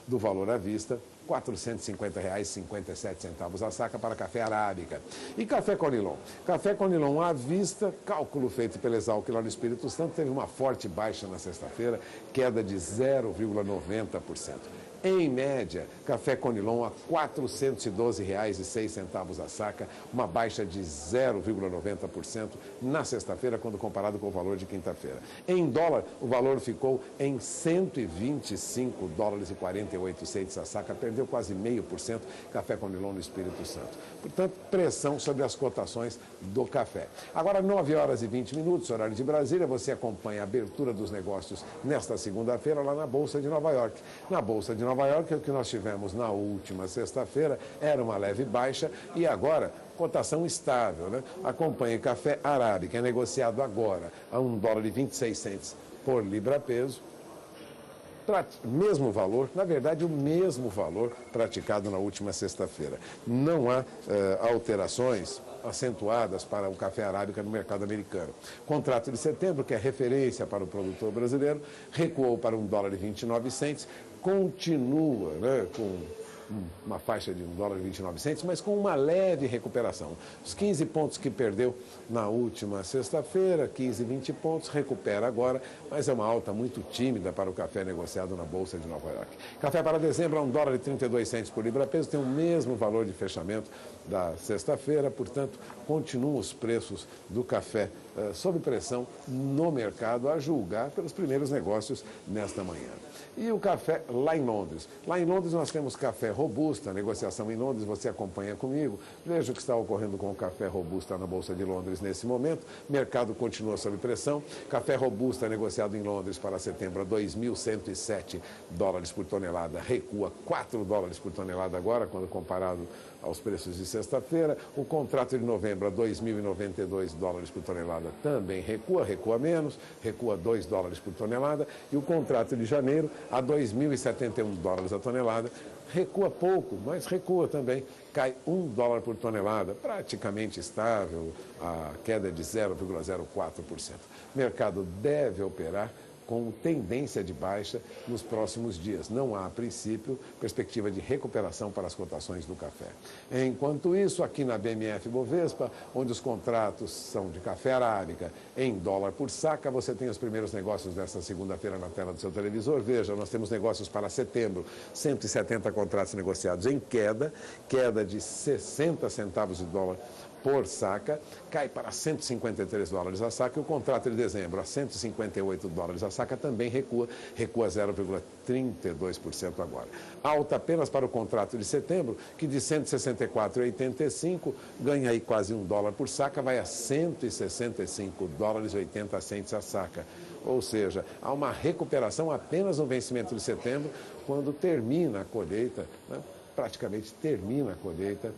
do valor à vista, R$ 450,57 a saca para café arábica. E café Conilon? Café Conilon à vista, cálculo feito pela Exalc lá no Espírito Santo, teve uma forte baixa na sexta-feira, queda de 0,90%. Em média, café Conilon a R$ 412,06 a saca, uma baixa de 0,90% na sexta-feira, quando comparado com o valor de quinta-feira. Em dólar, o valor ficou em $125,48 a saca, perdeu quase 0,5%, café Conilon no Espírito Santo. Portanto, pressão sobre as cotações do café. Agora, 9h20, horário de Brasília, você acompanha a abertura dos negócios nesta segunda-feira lá na Bolsa de Nova York. Na Bolsa de Nova York, o que nós tivemos na última sexta-feira era uma leve baixa e agora cotação estável, né? Acompanhe café arábica, é negociado agora a $1,26 por libra-peso. Mesmo valor, na verdade o mesmo valor praticado na última sexta-feira. Não há alterações acentuadas para o café arábica no mercado americano. Contrato de setembro, que é referência para o produtor brasileiro, recuou para $1,29, continua, né, com uma faixa de $1,29, mas com uma leve recuperação. Os 15 pontos que perdeu na última sexta-feira, 15, 20 pontos, recupera agora, mas é uma alta muito tímida para o café negociado na Bolsa de Nova York. Café para dezembro a $1,32 por libra-peso, tem o mesmo valor de fechamento da sexta-feira, portanto, continuam os preços do café sob pressão no mercado, a julgar pelos primeiros negócios nesta manhã. E o café lá em Londres. Lá em Londres nós temos café Robusta, negociação em Londres, você acompanha comigo. Veja o que está ocorrendo com o café Robusta na Bolsa de Londres nesse momento. Mercado continua sob pressão. Café Robusta negociado em Londres para setembro a $2.107 por tonelada. Recua $4 por tonelada agora, quando comparado aos preços de sexta-feira. O contrato de novembro a $2.092 por tonelada também recua menos, recua $2 por tonelada. E o contrato de janeiro a $2.071 a tonelada, recua pouco, mas recua também, cai $1 por tonelada, praticamente estável, a queda de 0,04%. O mercado deve operar com tendência de baixa nos próximos dias. Não há, a princípio, perspectiva de recuperação para as cotações do café. Enquanto isso, aqui na BMF Bovespa, onde os contratos são de café arábica em dólar por saca, você tem os primeiros negócios desta segunda-feira na tela do seu televisor. Veja, nós temos negócios para setembro, 170 contratos negociados em queda de 60 centavos de dólar por saca, cai para $153 a saca, e o contrato de dezembro a $158 a saca também recua 0,32% agora. Alta apenas para o contrato de setembro, que de 164,85 ganha aí quase $1 por saca, vai a $165,80 a saca. Ou seja, há uma recuperação apenas no vencimento de setembro, quando termina a colheita, né? Praticamente termina a colheita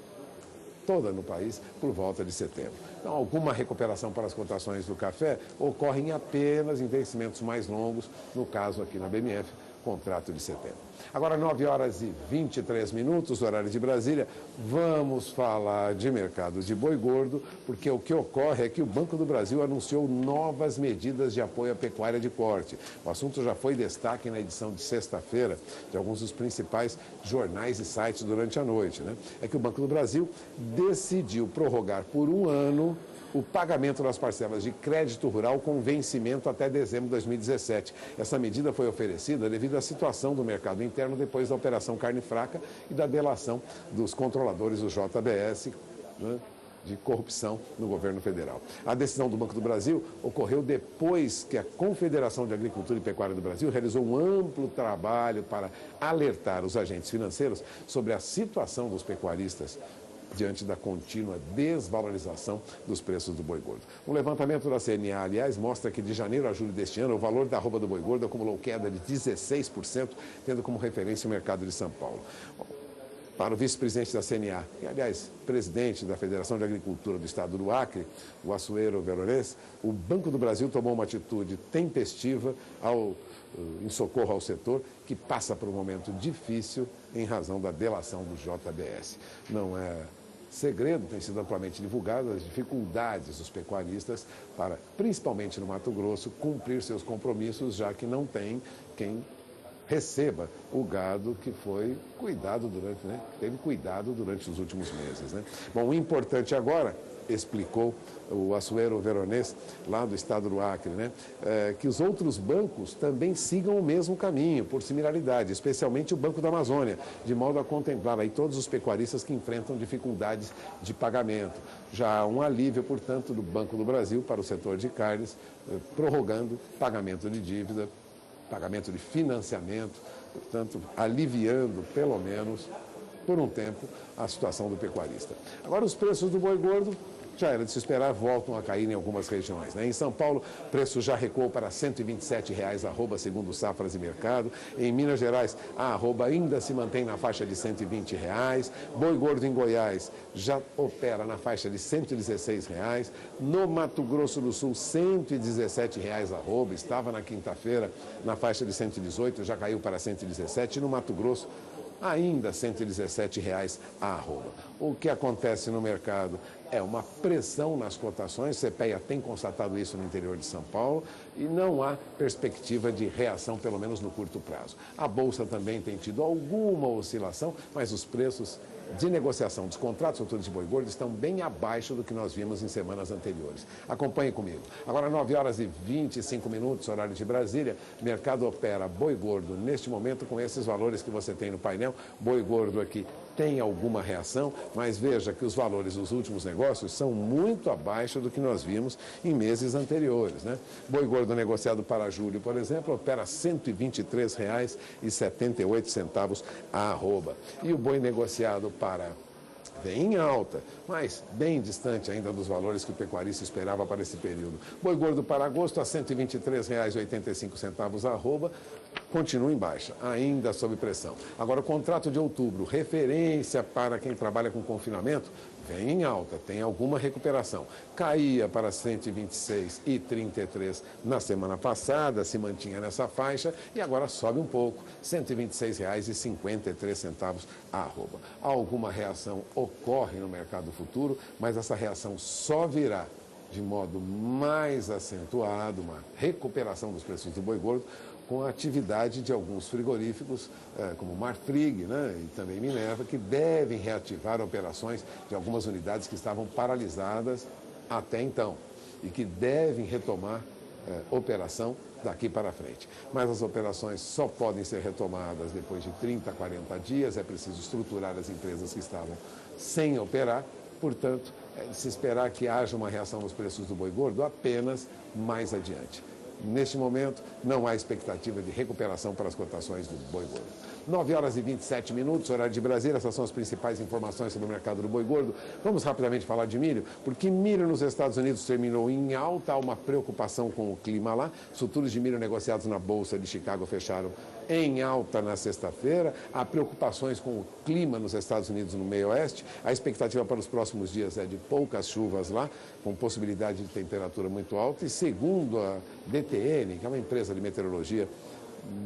toda no país por volta de setembro. Então, alguma recuperação para as cotações do café ocorrem apenas em vencimentos mais longos, no caso aqui na BMF, contrato de setembro. Agora, 9h23, horário de Brasília, vamos falar de mercado de boi gordo, porque o que ocorre é que o Banco do Brasil anunciou novas medidas de apoio à pecuária de corte. O assunto já foi destaque na edição de sexta-feira de alguns dos principais jornais e sites durante a noite, né? É que o Banco do Brasil decidiu prorrogar por um ano o pagamento das parcelas de crédito rural com vencimento até dezembro de 2017. Essa medida foi oferecida devido à situação do mercado interno depois da Operação Carne Fraca e da delação dos controladores do JBS, né, de corrupção no governo federal. A decisão do Banco do Brasil ocorreu depois que a Confederação de Agricultura e Pecuária do Brasil realizou um amplo trabalho para alertar os agentes financeiros sobre a situação dos pecuaristas diante da contínua desvalorização dos preços do boi gordo. Um levantamento da CNA, aliás, mostra que de janeiro a julho deste ano, o valor da arroba do boi gordo acumulou queda de 16%, tendo como referência o mercado de São Paulo. Para o vice-presidente da CNA, e, aliás, presidente da Federação de Agricultura do Estado do Acre, o Assuero Veronês, o Banco do Brasil tomou uma atitude tempestiva em socorro ao setor, que passa por um momento difícil em razão da delação do JBS. Não é segredo, tem sido amplamente divulgado as dificuldades dos pecuaristas para, principalmente no Mato Grosso, cumprir seus compromissos, já que não tem quem receba o gado que foi cuidado durante, né, teve cuidado durante os últimos meses, né? Bom, o importante agora, explicou o Assuero Veronês, lá do estado do Acre, né, que os outros bancos também sigam o mesmo caminho, por similaridade, especialmente o Banco da Amazônia, de modo a contemplar aí todos os pecuaristas que enfrentam dificuldades de pagamento. Já há um alívio, portanto, do Banco do Brasil para o setor de carnes, prorrogando pagamento de dívida, pagamento de financiamento, portanto, aliviando, pelo menos, por um tempo, a situação do pecuarista. Agora, os preços do boi gordo, já era de se esperar, voltam a cair em algumas regiões, né? Em São Paulo, o preço já recuou para R$ 127,00 a arroba, segundo Safras e Mercado. Em Minas Gerais, a arroba ainda se mantém na faixa de R$ 120,00. Boi gordo em Goiás já opera na faixa de R$ 116,00. No Mato Grosso do Sul, R$ 117,00 a arroba. Estava na quinta-feira na faixa de 118, já caiu para 117. No Mato Grosso, ainda R$ 117,00 a arroba. O que acontece no mercado é uma pressão nas cotações, o CPEA tem constatado isso no interior de São Paulo, e não há perspectiva de reação, pelo menos no curto prazo. A Bolsa também tem tido alguma oscilação, mas os preços de negociação dos contratos futuros de boi gordo estão bem abaixo do que nós vimos em semanas anteriores. Acompanhe comigo. Agora, 9h25, horário de Brasília, o mercado opera boi gordo neste momento com esses valores que você tem no painel. Boi gordo aqui tem alguma reação, mas veja que os valores dos últimos negócios são muito abaixo do que nós vimos em meses anteriores, né? Boi gordo negociado para julho, por exemplo, opera R$ 123,78 a arroba. E o boi negociado para vem em alta, mas bem distante ainda dos valores que o pecuarista esperava para esse período. Boi gordo para agosto a R$ 123,85 a arroba, continua em baixa, ainda sob pressão. Agora, o contrato de outubro, referência para quem trabalha com confinamento, vem em alta, tem alguma recuperação. Caía para R$ 126,33 na semana passada, se mantinha nessa faixa e agora sobe um pouco, R$ 126,53 a arroba. Alguma reação ocorre no mercado futuro, mas essa reação só virá de modo mais acentuado, uma recuperação dos preços do boi gordo, com a atividade de alguns frigoríficos, como Marfrig, né, e também Minerva, que devem reativar operações de algumas unidades que estavam paralisadas até então e que devem retomar operação daqui para frente. Mas as operações só podem ser retomadas depois de 30 a 40 dias, é preciso estruturar as empresas que estavam sem operar, portanto, É de se esperar que haja uma reação nos preços do boi gordo apenas mais adiante. Neste momento, não há expectativa de recuperação para as cotações do boi gordo. 9 horas e 27 minutos, horário de Brasília. Essas são as principais informações sobre o mercado do boi gordo. Vamos rapidamente falar de milho, porque milho nos Estados Unidos terminou em alta. Há uma preocupação com o clima lá. Os futuros de milho negociados na Bolsa de Chicago fecharam em alta na sexta-feira. Há preocupações com o clima nos Estados Unidos no meio oeste. A expectativa para os próximos dias é de poucas chuvas lá, com possibilidade de temperatura muito alta. E segundo a DTN, que é uma empresa de meteorologia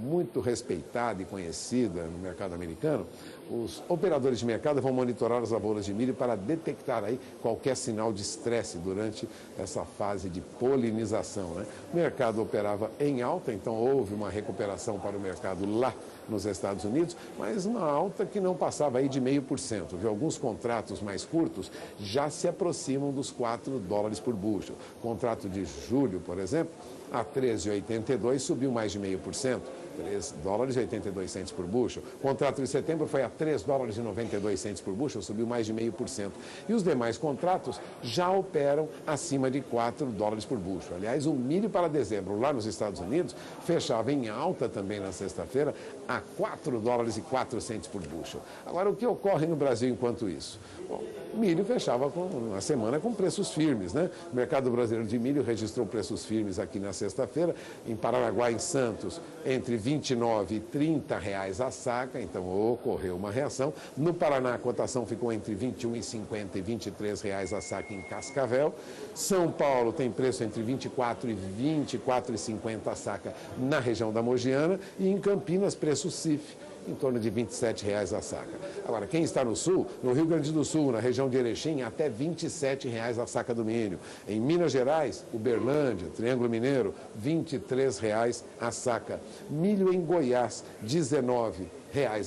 muito respeitada e conhecida no mercado americano, os operadores de mercado vão monitorar as lavouras de milho para detectar aí qualquer sinal de estresse durante essa fase de polinização, né? O mercado operava em alta, então houve uma recuperação para o mercado lá nos Estados Unidos, mas uma alta que não passava aí de 0,5%. Viu? Alguns contratos mais curtos já se aproximam dos $4 por bushel. O contrato de julho, por exemplo, a 13,82 subiu mais de 0,5%, $3,82 por bushel. O contrato de setembro foi a $3,92 por bushel, subiu mais de 0,5%. E os demais contratos já operam acima de $4 por bushel. Aliás, o milho para dezembro lá nos Estados Unidos fechava em alta também na sexta-feira a $4,04 por bushel. Agora, o que ocorre no Brasil enquanto isso? Bom, milho fechava a semana com preços firmes, né? O mercado brasileiro de milho registrou preços firmes aqui na sexta-feira, em Paranaguá, em Santos, entre R$29 e R$30 a saca, então ocorreu uma reação. No Paraná, a cotação ficou entre R$21,50 e R$23 a saca em Cascavel. São Paulo tem preço entre R$24 e R$24,50 a saca na região da Mogiana, e em Campinas, preço CIF, em torno de R$27 a saca. Agora, quem está no sul, no Rio Grande do Sul, na região de Erechim, até R$27 a saca do milho. Em Minas Gerais, Uberlândia, Triângulo Mineiro, R$23 a saca. Milho em Goiás, R$19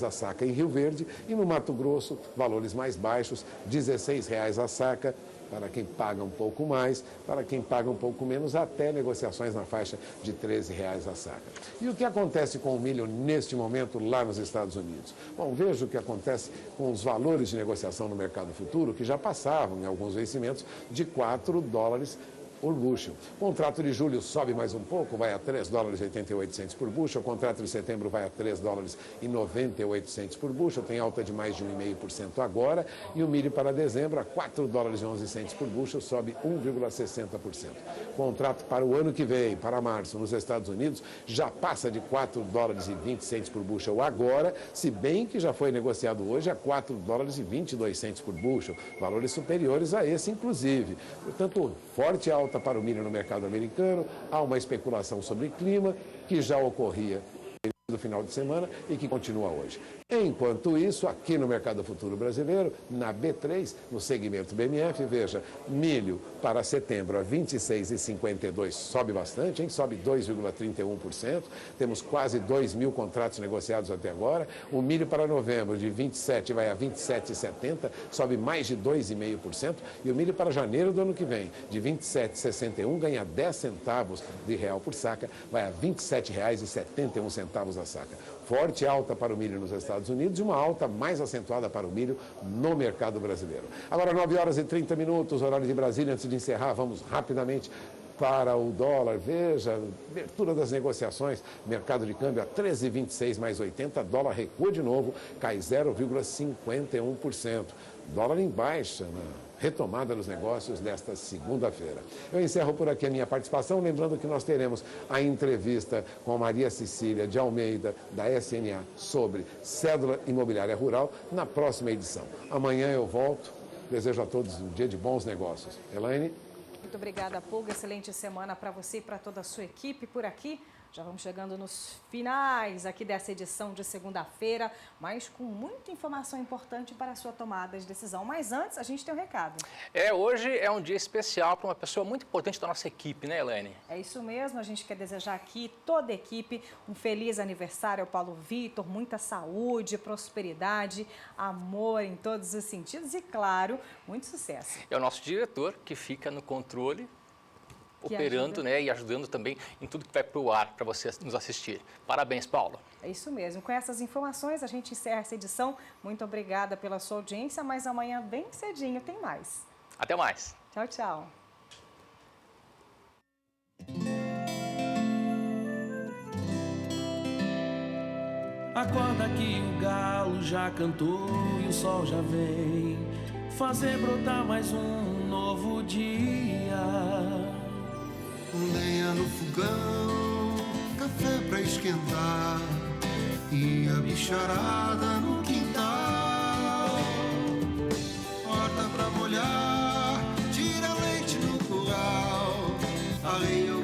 a saca em Rio Verde. E no Mato Grosso, valores mais baixos, R$16 a saca. Para quem paga um pouco mais, para quem paga um pouco menos, até negociações na faixa de R$13 a saca. E o que acontece com o milho neste momento lá nos Estados Unidos? Bom, veja o que acontece com os valores de negociação no mercado futuro, que já passavam em alguns vencimentos de $4 por bushel. O contrato de julho sobe mais um pouco, vai a $3,88 por bushel. O contrato de setembro vai a $3,98 por bushel, tem alta de mais de 1,5% agora. E o milho para dezembro a $4,11 por bushel, sobe 1,60%. O contrato para o ano que vem, para março, nos Estados Unidos, já passa de $4,20 por bushel agora, se bem que já foi negociado hoje a $4,22 por bushel, valores superiores a esse, inclusive. Portanto, forte alta para o milho no mercado americano. Há uma especulação sobre clima que já ocorria no final de semana e que continua hoje. Enquanto isso, aqui no mercado futuro brasileiro, na B3, no segmento BMF, veja, milho para setembro a 26,52, sobe bastante, hein? Sobe 2,31%. Temos quase 2.000 contratos negociados até agora. O milho para novembro de 27 vai a 27,70, sobe mais de 2,5%. E o milho para janeiro do ano que vem, de 27,61, ganha 10 centavos de real por saca, vai a R$ 27,71 a saca. Forte alta para o milho nos Estados Unidos e uma alta mais acentuada para o milho no mercado brasileiro. Agora, 9 horas e 30 minutos, horário de Brasília. Antes de encerrar, vamos rapidamente para o dólar. Veja, abertura das negociações, mercado de câmbio a 13,26 mais 80, dólar recua de novo, cai 0,51%. Dólar em baixa, retomada dos negócios desta segunda-feira. Eu encerro por aqui a minha participação, lembrando que nós teremos a entrevista com a Maria Cecília de Almeida, da SNA, sobre cédula imobiliária rural, na próxima edição. Amanhã eu volto. Desejo a todos um dia de bons negócios. Elaine? Muito obrigada, Pulga. Excelente semana para você e para toda a sua equipe por aqui. Já vamos chegando nos finais aqui dessa edição de segunda-feira, mas com muita informação importante para a sua tomada de decisão. Mas antes, a gente tem um recado. Hoje é um dia especial para uma pessoa muito importante da nossa equipe, né, Elaine? É isso mesmo, a gente quer desejar aqui, toda a equipe, um feliz aniversário ao Paulo Vitor, muita saúde, prosperidade, amor em todos os sentidos e, claro, muito sucesso. É o nosso diretor que fica no controle, operando, né, e ajudando também em tudo que vai para o ar para você nos assistir. Parabéns, Paulo. É isso mesmo. Com essas informações, a gente encerra essa edição. Muito obrigada pela sua audiência, mas amanhã, bem cedinho, tem mais. Até mais. Tchau, tchau. Acorda que o galo já cantou e o sol já vem fazer brotar mais um novo dia. Lenha no fogão, café pra esquentar e a bicharada no quintal. Horta pra molhar, tira leite no curral, arreia